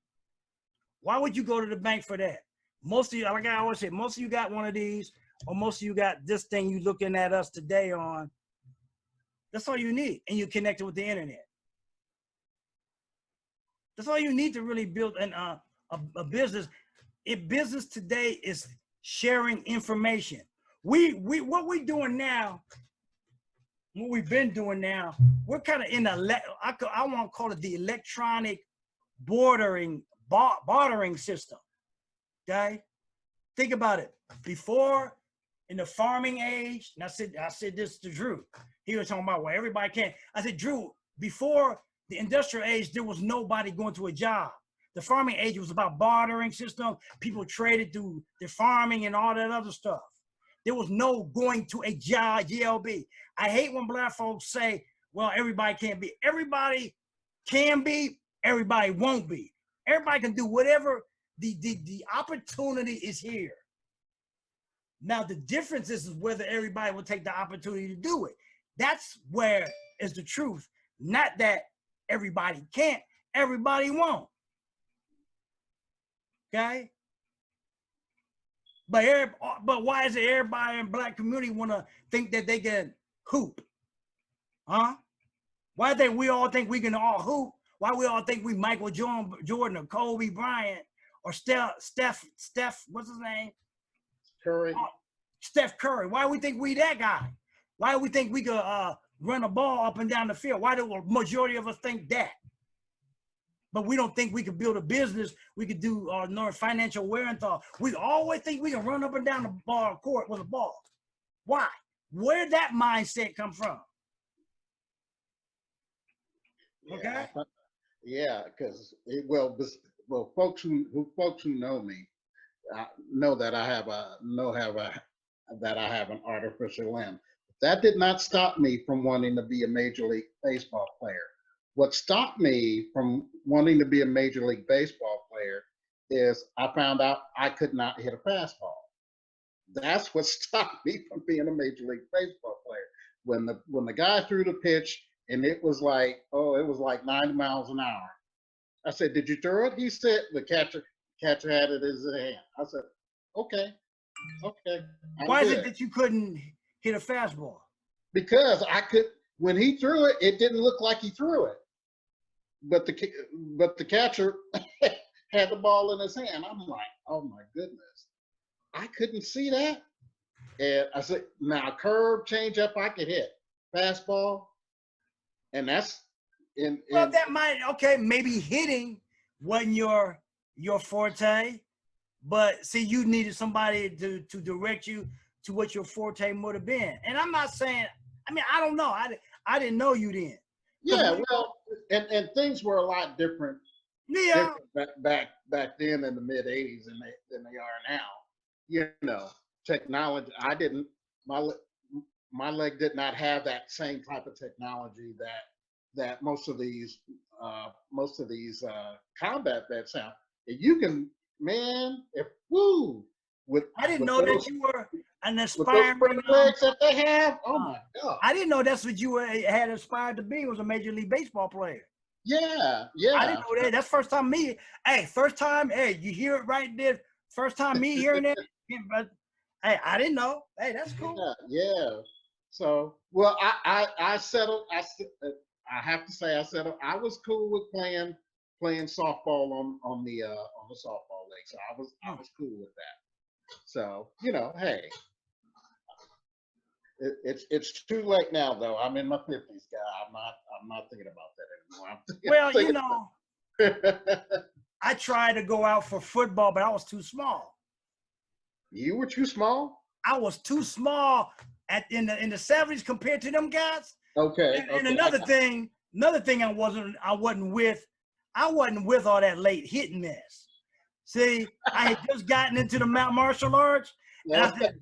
Why would you go to the bank for that? Most of you, like I always say, most of you got one of these, or most of you got this thing you looking at us today on. That's all you need, and you connected with the internet. That's all you need to really build a business. Business today is sharing information. What we're doing now, what we've been doing now, we're kind of in I want to call it the electronic bartering system. Okay, think about it. Before, in the farming age, and I said this to Drew. He was talking about, well, everybody can. I said, Drew, before the industrial age, there was nobody going to a job. The farming age was about bartering system. People traded through their farming and all that other stuff. There was no going to a job, GLB. I hate when black folks say, well, everybody can't be. Everybody can be, everybody won't be. Everybody can do whatever. The opportunity is here. Now, the difference is whether everybody will take the opportunity to do it. That's where is the truth. Not that everybody can't, everybody won't. Okay? But why is it everybody in black community want to think that they can hoop? Huh? Why think we all think we can all hoop? Why we all think we Michael Jordan or Kobe Bryant or Steph, what's his name? Curry. Steph Curry. Why we think we that guy? Why we think we could run a ball up and down the field? Why do the majority of us think that? But we don't think we could build a business. We could do financial wherewithal. We always think we can run up and down the ball court with a ball. Why? Where did that mindset come from? Okay. Yeah, because folks who know me know that I have an artificial limb. That did not stop me from wanting to be a Major League Baseball player. What stopped me from wanting to be a Major League Baseball player is I found out I could not hit a fastball. That's what stopped me from being a Major League Baseball player. When the guy threw the pitch and it was like 90 miles an hour. I said, "Did you throw it?" He said, "The catcher had it in his hand." I said, "Okay." Why is it that you couldn't hit a fastball? because when he threw it, it didn't look like he threw it, but the catcher had the ball in his hand. I'm like, oh my goodness, I couldn't see that. And I said, now curve, change up, I could hit fastball, and that's well, that might maybe hitting wasn't your forte, but see, you needed somebody to direct you to what your forte would have been. And I'm not saying, I mean, I don't know. I didn't know you then. Yeah, well, and things were a lot different. Yeah. Different back then in the mid '80s than they are now. You know, technology. My leg did not have that same type of technology that most of these combat vets have. If you can, man, I didn't know that you were an aspiring legs that they have. Oh my God! I didn't know that's what you had aspired to be, was a Major League Baseball player. Yeah. I didn't know that. That's first time me. Hey, you hear it right there. First time me hearing it. But hey, I didn't know. Hey, that's cool. Yeah. So, well, I settled. I have to say I settled. I was cool with playing softball on the softball league. So I was cool with that. So, hey, it's too late now though. I'm in my 50s, guy. I'm not thinking about that anymore. I tried to go out for football, but I was too small. You were too small? I was too small in the 70s compared to them guys. Okay. And another thing I wasn't with all that late hitting mess. See, I had just gotten into the martial arts, and I said,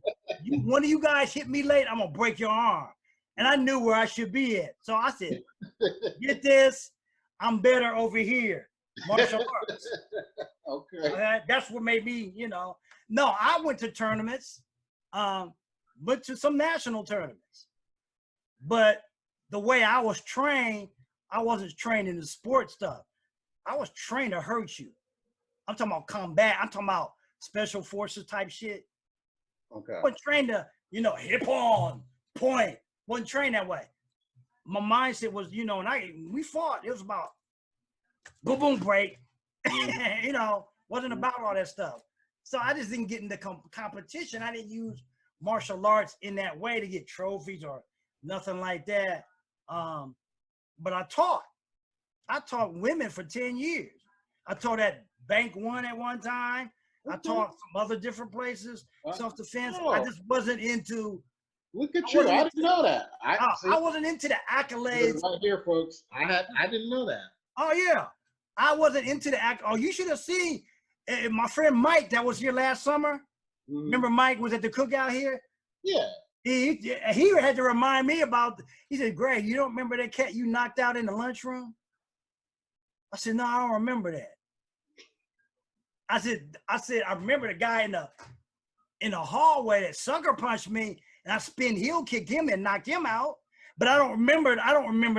one of you guys hit me late, I'm gonna break your arm. And I knew where I should be at. So I said, get this, I'm better over here. Martial arts. Okay. That's what made me, No, I went to tournaments, but to some national tournaments. But the way I was trained, I wasn't trained in the sports stuff. I was trained to hurt you. I'm talking about combat. I'm talking about special forces type shit. Okay. I wasn't trained to, hip on, point. Wasn't trained that way. My mindset was, and we fought. It was about boom, boom, break. Wasn't about all that stuff. So I just didn't get into competition. I didn't use martial arts in that way to get trophies or nothing like that. But I taught women for 10 years. I taught at Bank One at one time. I taught some other different places, self-defense. I just wasn't into. Look at you! I didn't know that. I wasn't into the accolades. Right here, folks. I didn't know that. Oh yeah, I wasn't into the act. Oh, you should have seen my friend Mike that was here last summer. Mm-hmm. Remember Mike was at the cookout here? Yeah. He had to remind me about. He said, "Greg, you don't remember that cat you knocked out in the lunchroom?" I said, "No, I don't remember that." I said, I remember the guy in the hallway that sucker punched me, and I spin heel kicked him and knocked him out. But I don't remember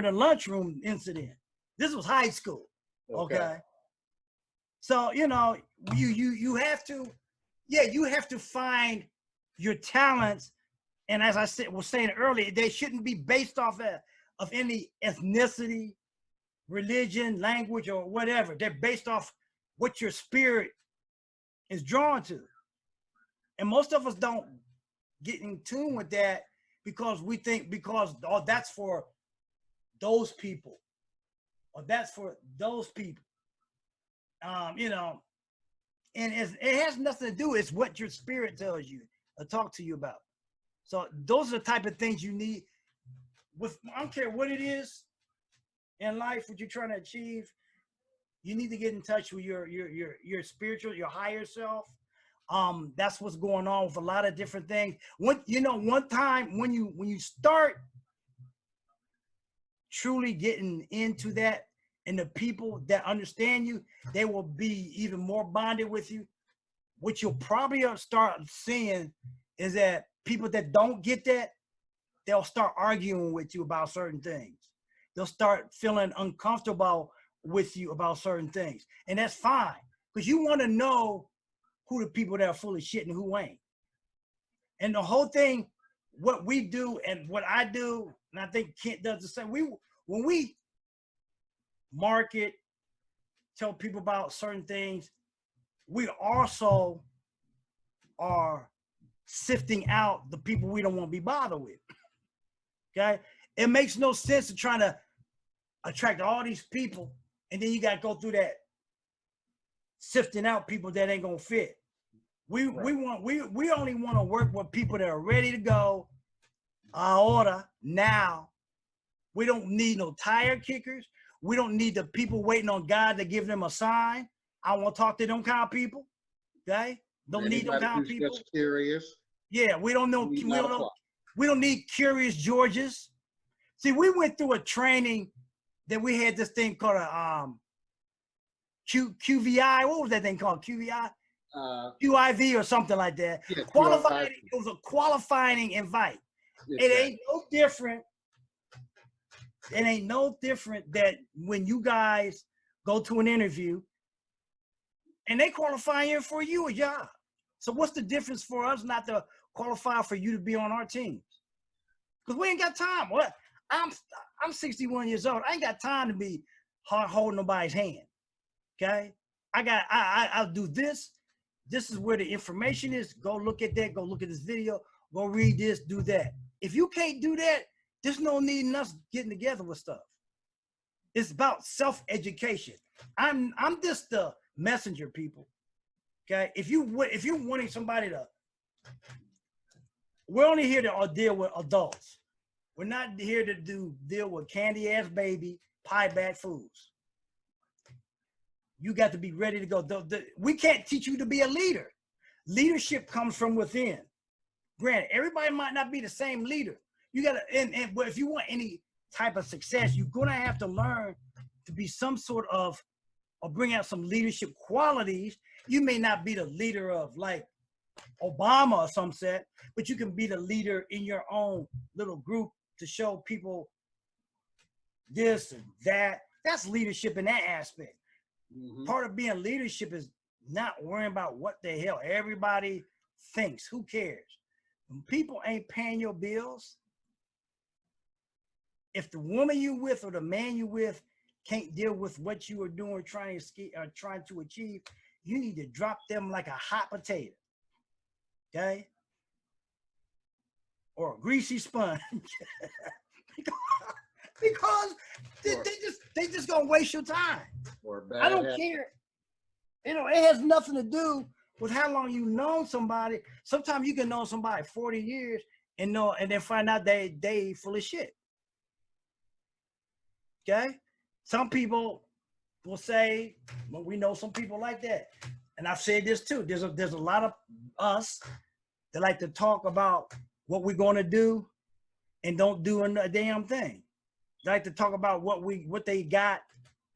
the lunchroom incident. This was high school. Okay. So you have to find your talents, and as I was saying earlier, they shouldn't be based off of any ethnicity, religion, language, or whatever. They're based off what your spirit is drawn to. And most of us don't get in tune with that because we think that's for those people, or that's for those people. And it has nothing to do. It's what your spirit tells you or talk to you about. So those are the type of things you need. I don't care what it is in life, what you're trying to achieve. You need to get in touch with your spiritual, your higher self. That's what's going on with a lot of different things. One time when you start truly getting into that, and the people that understand you, they will be even more bonded with you. What you'll probably start seeing is that people that don't get that, they'll start arguing with you about certain things. They'll start feeling uncomfortable with you about certain things. And that's fine, because you want to know who the people that are full of shit and who ain't. And the whole thing what we do and what I do, and I think Kent does the same. When we market, tell people about certain things, we also are sifting out the people we don't want to be bothered with. Okay, it makes no sense to try to attract all these people, and then you got to go through that sifting out people that ain't gonna fit. We only want to work with people that are ready to go. Order now. We don't need no tire kickers. We don't need the people waiting on God to give them a sign. I want to talk to them kind of people. Okay, don't need them kind of people. Just curious. Yeah, we don't know. We don't need curious Georges. See, we went through a training that we had this thing called a QVI. What was that thing called? QVI? QIV or something like that. Yeah, qualifying. It was a qualifying invite. Exactly. It ain't no different. It ain't no different that when you guys go to an interview and they qualify in for you a job. So what's the difference for us not to qualify for you to be on our teams? Because we ain't got time. What? I'm 61 years old. I ain't got time to be holding nobody's hand. Okay? I'll do this. This is where the information is. Go look at that. Go look at this video. Go read this. Do that. If you can't do that, there's no need in us getting together with stuff. It's about self-education. I'm just the messenger, people. Okay? If you're wanting somebody to, we're only here to deal with adults. We're not here to deal with candy-ass baby, pie-back fools. You got to be ready to go. We can't teach you to be a leader. Leadership comes from within. Granted, everybody might not be the same leader. You got to, but if you want any type of success, you're going to have to learn to be some sort of, or bring out some leadership qualities. You may not be the leader of like Obama or some set, but you can be the leader in your own little group to show people this and that. That's leadership in that aspect. Mm-hmm. Part of being leadership is not worrying about what the hell everybody thinks. Who cares? When people ain't paying your bills, if the woman you with or the man you with can't deal with what you are doing, trying to achieve, you need to drop them like a hot potato. Okay? Or a greasy sponge. because they just gonna waste your time. I don't care. You know, it has nothing to do with how long you known somebody. Sometimes you can know somebody 40 years and then find out they full of shit. Okay? Some people will say, well, we know some people like that. And I've said this too. There's a lot of us that like to talk about what we're gonna do and don't do a damn thing. They like to talk about what they got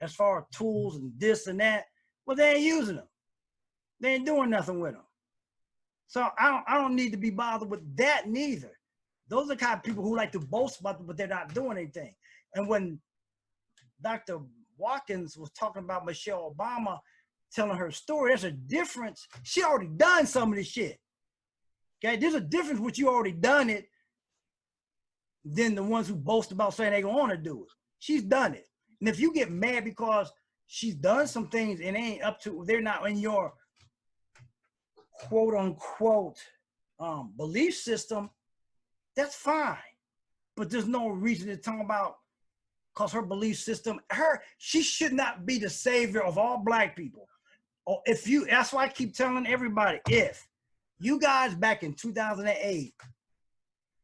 as far as tools and this and that. Well, they ain't using them. They ain't doing nothing with them. So I don't need to be bothered with that neither. Those are the kind of people who like to boast about it, but they're not doing anything. And when Dr. Watkins was talking about Michelle Obama telling her story, there's a difference. She already done some of this shit. Okay, there's a difference with you already done it than the ones who boast about saying they gonna want to do it. She's done it. And if you get mad because she's done some things and ain't up to, they're not in your quote unquote belief system, that's fine. But there's no reason to talk about because her belief system, she should not be the savior of all black people. Or that's why I keep telling everybody, if you guys back in 2008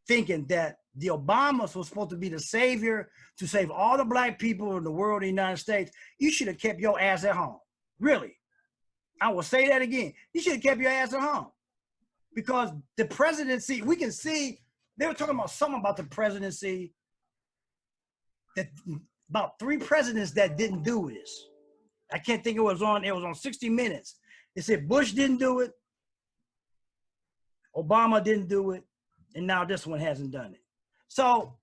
thinking that the Obamas was supposed to be the savior to save all the black people in the world, in the United States, you should have kept your ass at home. Really. I will say that again. You should have kept your ass at home. Because the presidency, we can see, they were talking about something about the presidency, that about 3 presidents that didn't do this. I can't think it was on 60 Minutes. They said Bush didn't do it, Obama didn't do it, and now this one hasn't done it. So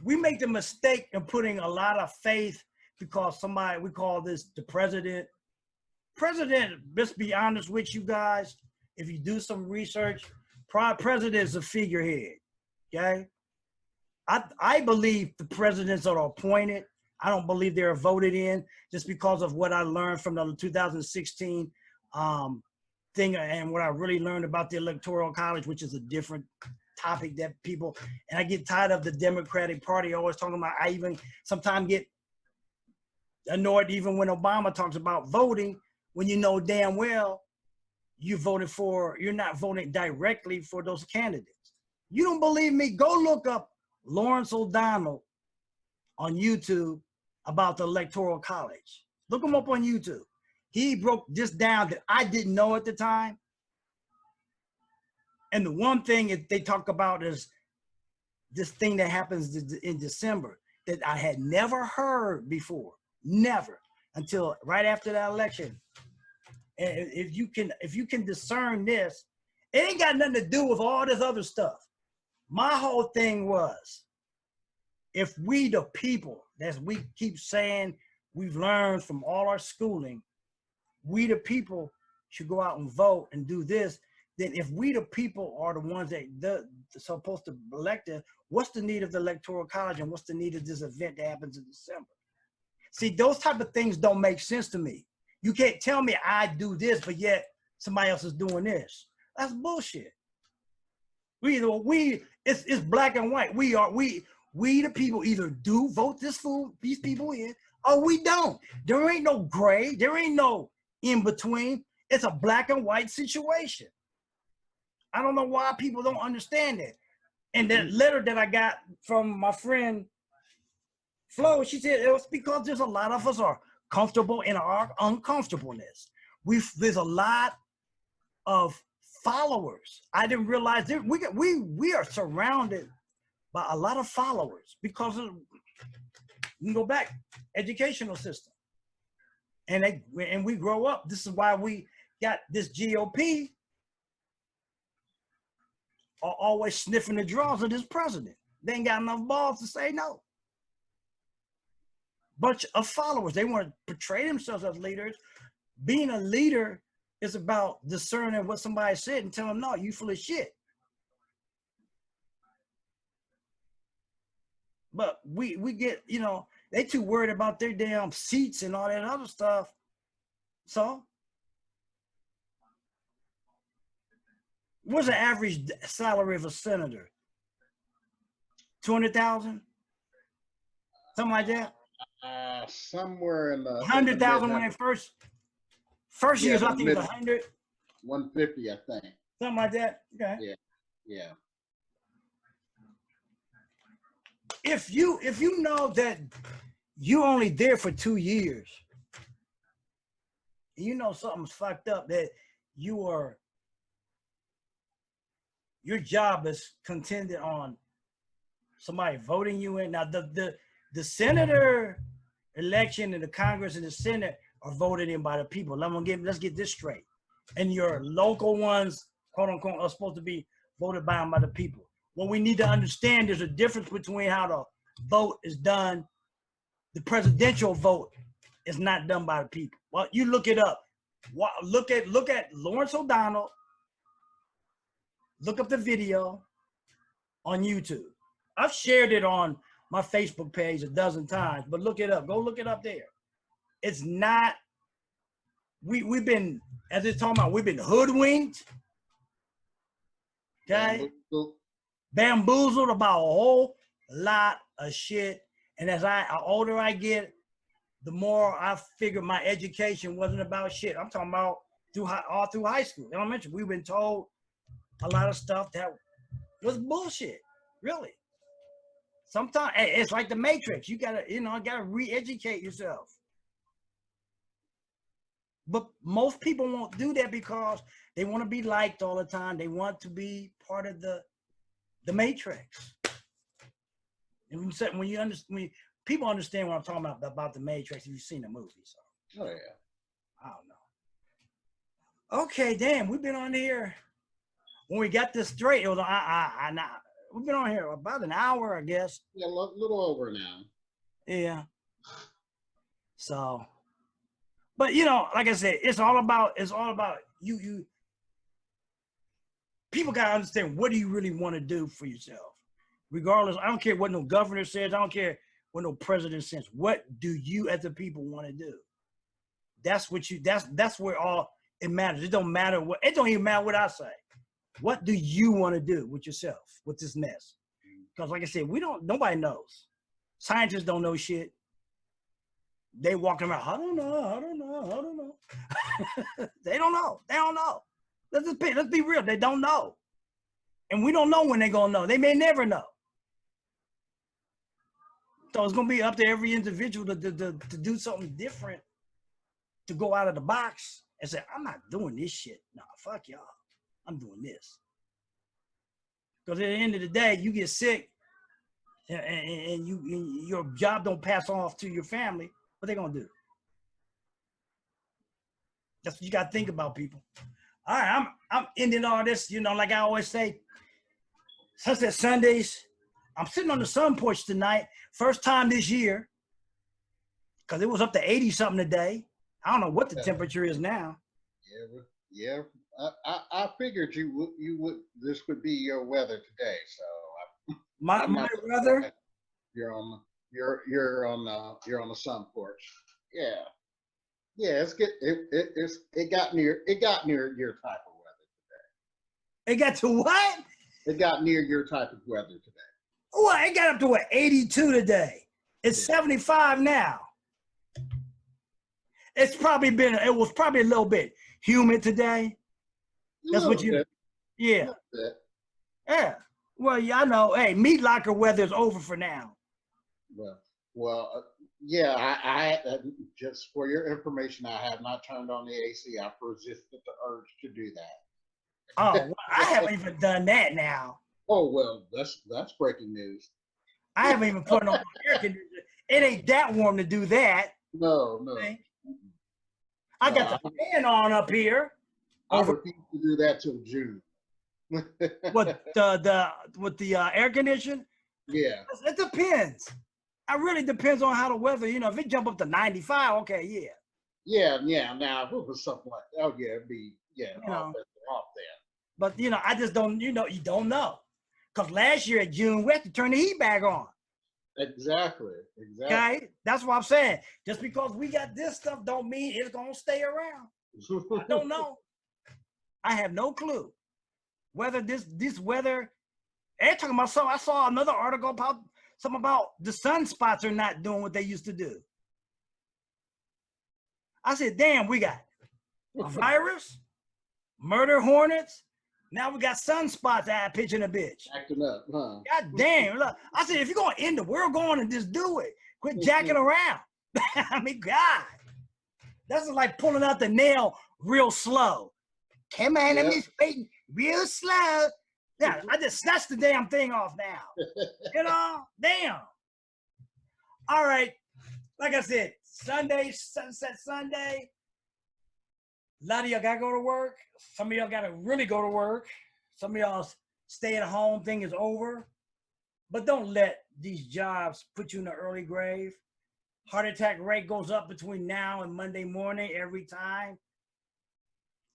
we make the mistake of putting a lot of faith because we call this the president. President, let's be honest with you guys, if you do some research, President is a figurehead. Okay. I believe the presidents are appointed. I don't believe they're voted in, just because of what I learned from the 2016 thing, and what I really learned about the Electoral College, which is a different topic that people, and I get tired of the Democratic Party always talking about. I even sometimes get annoyed even when Obama talks about voting, when you know damn well you voted for, you're not voting directly for those candidates. You don't believe me? Go look up Lawrence O'Donnell on YouTube about the Electoral College. Look him up on YouTube. He broke this down that I didn't know at the time. And the one thing they talk about is this thing that happens in December that I had never heard before, never, until right after that election. And if you can discern this, it ain't got nothing to do with all this other stuff. My whole thing was, if we the people, as we keep saying, we've learned from all our schooling, we the people should go out and vote and do this. Then if we the people are the ones that supposed to elect us, what's the need of the Electoral College, and what's the need of this event that happens in December? See, those type of things don't make sense to me. You can't tell me I do this, but yet somebody else is doing this. That's bullshit. It's black and white. We the people either do vote these people in, or we don't. There ain't no gray. There ain't no in between. It's a black and white situation. I don't know why people don't understand that. And that letter that I got from my friend Flo, she said it was because there's a lot of us are comfortable in our uncomfortableness. There's a lot of followers. I didn't realize that we are surrounded by a lot of followers because of, you can go back, educational system. And we grow up. This is why we got this GOP are always sniffing the draws of this president. They ain't got enough balls to say no. Bunch of followers. They want to portray themselves as leaders. Being a leader is about discerning what somebody said and telling them, no, you full of shit. But we get, they too worried about their damn seats and all that other stuff. So what's the average salary of a senator? 200,000? Something like that? Somewhere in the 100,000 when it first years, I think it was 100. 150, I think. Something like that. Okay. Yeah. If you know that you're only there for 2 years, you know something's fucked up, that your job is contingent on somebody voting you in. Now the senator election and the Congress and the Senate are voted in by the people. Let's get this straight. And your local ones, quote unquote, are supposed to be voted by the people. What we need to understand, there's a difference between how the vote is done. The presidential vote is not done by the people. Well, you look it up. Look at Lawrence O'Donnell. Look up the video on YouTube. I've shared it on my Facebook page a dozen times, but look it up. Go look it up there. It's not, we've been, as it's talking about, we've been hoodwinked. Okay? Bamboozled about a whole lot of shit. And as the older I get, the more I figure my education wasn't about shit. I'm talking about all through high school, elementary. We've been told a lot of stuff that was bullshit, really. Sometimes it's like the Matrix. You gotta re-educate yourself. But most people won't do that because they want to be liked all the time. They want to be part of the Matrix. And when people understand what I'm talking about the Matrix, if you've seen the movie. So. Oh yeah. I don't know. Okay, damn, we've been on here. When we got this straight, it was we've been on here about an hour, I guess. Yeah, a little over now. Yeah. So, but like I said, it's all about you. people got to understand, what do you really want to do for yourself? Regardless, I don't care what no governor says. I don't care what no president says. What do you as the people want to do? That's what you, that's where all it matters. It don't matter what, it don't even matter what I say. What do you want to do with yourself, with this mess? Because like I said, nobody knows. Scientists don't know shit. They walking around, I don't know. They don't know. Let's be real. They don't know. And we don't know when they're going to know. They may never know. So it's going to be up to every individual to do something different, to go out of the box and say, I'm not doing this shit. Nah, fuck y'all. I'm doing this. Because at the end of the day, you get sick and your job don't pass off to your family. What they going to do? That's what you got to think about, people. All right, I'm ending all this, like I always say, Sunset Sundays. I'm sitting on the sun porch tonight. First time this year, because it was up to 80 something today. I don't know what the temperature is now. Yeah. I figured you would. This would be your weather today. So my weather. You're on the sun porch. Yeah. It's good. It got near your type of weather today. It got to what? It got near your type of weather today. Oh, it got up to 82 today. It's 75 now. It was probably a little bit humid today. That's what you, yeah. Yeah. Well, yeah, I know. Hey, meat locker weather is over for now. Well, yeah. I just for your information, I have not turned on the AC. I resisted the urge to do that. Oh, well, I haven't even done that now. Oh well, that's breaking news. I haven't even put on air conditioner. It ain't that warm to do that. No. Okay? I got the fan on up here. I refuse to do that till June. With the air condition? Yeah. It depends. It really depends on how the weather, if it jump up to 95, okay, yeah. Yeah. Now, if it was something like that, oh, yeah, it'd be, off there. But, I just don't, you don't know. Because last year at June, we had to turn the heat back on. Exactly. Okay? That's what I'm saying. Just because we got this stuff don't mean it's going to stay around. I don't know. I have no clue. Whether this weather, they're talking about something. I saw another article about something about the sunspots are not doing what they used to do. I said, damn, we got a virus, murder hornets. Now we got sunspots out pitching a bitch. Acting up, huh? God damn. Look, I said, if you're going to end the world, go on and just do it. Quit jacking around. I mean, God. That's like pulling out the nail real slow. Come on, let me straighten real slow. Yeah, I just snatched the damn thing off now. Damn. All right. Like I said, Sunday, Sunset Sunday. A lot of y'all got to go to work. Some of y'all got to really go to work. Some of y'all stay at home thing is over. But don't let these jobs put you in the early grave. Heart attack rate goes up between now and Monday morning every time.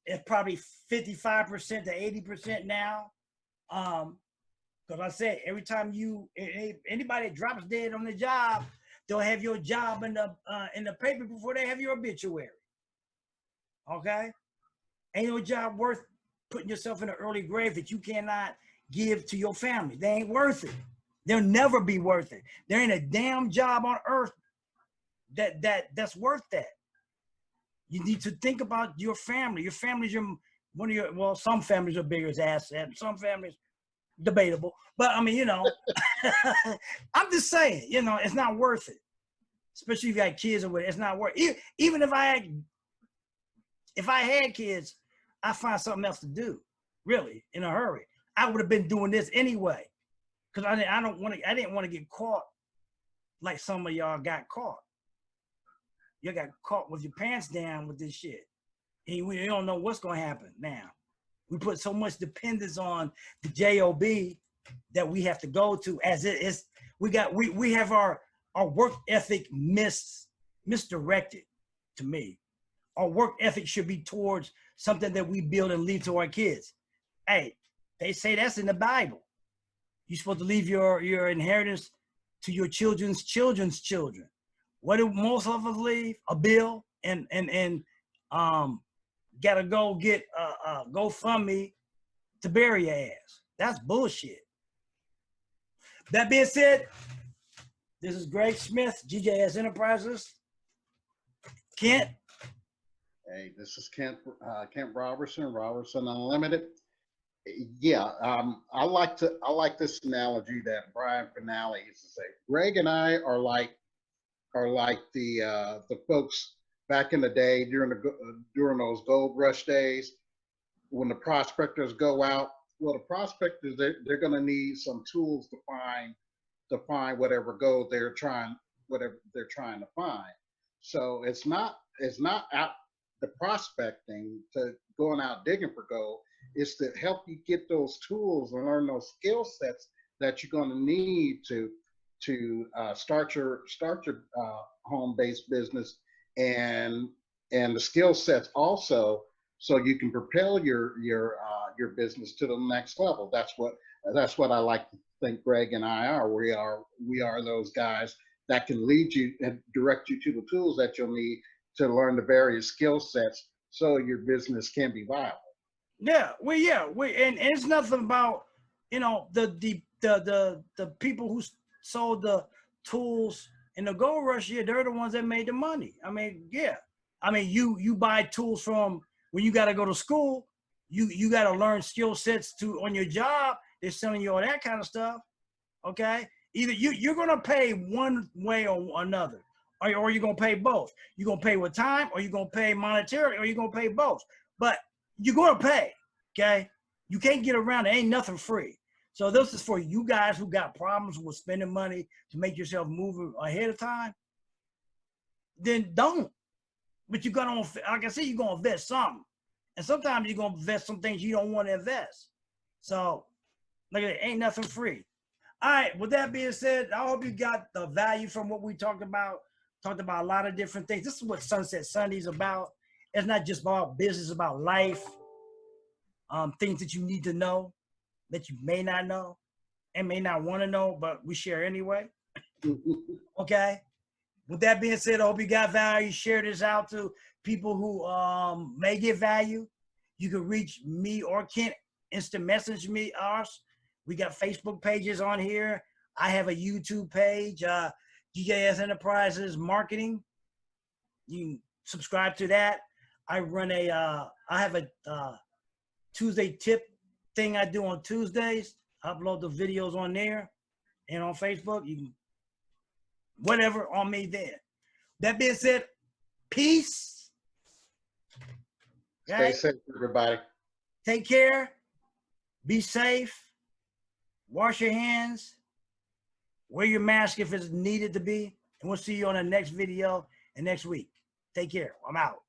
It's probably 55% to 80% now. Because I said, every time anybody that drops dead on the job, they'll have your job in the paper before they have your obituary. Okay? Ain't no job worth putting yourself in an early grave that you cannot give to your family. They ain't worth it. They'll never be worth it. There ain't a damn job on earth that's worth that. You need to think about your family. Your family's some families are bigger as assets. Some families, debatable. But I mean, I'm just saying, it's not worth it. Especially if you got kids or whatever, it's not worth it. Even if I had kids, I'd find something else to do, really, in a hurry. I would have been doing this anyway. Because I didn't want to get caught like some of y'all got caught. You got caught with your pants down with this shit. And we don't know what's going to happen now. We put so much dependence on the job that we have to go to as it is. We have our work ethic misdirected to me. Our work ethic should be towards something that we build and leave to our kids. Hey, They say that's in the Bible. You're supposed to leave your inheritance to your children's children's children. What do most of us leave? A bill and gotta go get GoFundMe to bury your ass. That's bullshit. That being said, this is Greg Smith, GJS Enterprises. Kent. Hey, this is Kent Robertson, Robertson Unlimited. Yeah, I like this analogy that Brian Finale used to say. Greg and I are like the folks back in the day during those gold rush days when the prospectors go out. Well, the prospectors they're going to need some tools to find whatever gold they're trying to find. So it's not out the prospecting to going out digging for gold. Is to help you get those tools and learn those skill sets that you're going to need to start your home-based business, and the skill sets also, so you can propel your business to the next level. That's what I like to think Greg and I are. We are those guys that can lead you and direct you to the tools that you'll need to learn the various skill sets so your business can be viable. Yeah, and it's nothing about, you know, the people who sold the tools in the gold rush year. They're the ones that made the money. I mean, yeah, I mean you buy tools from when you got to go to school. You got to learn skill sets on your job. They're selling you all that kind of stuff. Okay, either you're gonna pay one way or another, or you're gonna pay both. You're gonna pay with time, or you're gonna pay monetarily, or you're gonna pay both. But you're gonna pay, okay? You can't get around it. Ain't nothing free. So this is for you guys who got problems with spending money to make yourself move ahead of time. Then don't. But you're gonna, like I said, you're gonna invest something, and sometimes you're gonna invest some things you don't want to invest. So, like, it ain't nothing free. All right. With that being said, I hope you got the value from what we talked about. Talked about a lot of different things. This is what Sunset Sunday's about. It's not just about business, it's about life, things that you need to know that you may not know and may not want to know, but we share anyway. Okay. With that being said, I hope you got value. Share this out to people who may get value. You can reach me or Kent, instant message me, us. We got Facebook pages on here. I have a YouTube page, GJS Enterprises Marketing. You can subscribe to that. I run I have a Tuesday tip thing I do on Tuesdays. I upload the videos on there and on Facebook. You can, whatever on me there. That being said, peace. Stay safe, everybody. Take care. Be safe. Wash your hands. Wear your mask if it's needed to be. And we'll see you on the next video and next week. Take care. I'm out.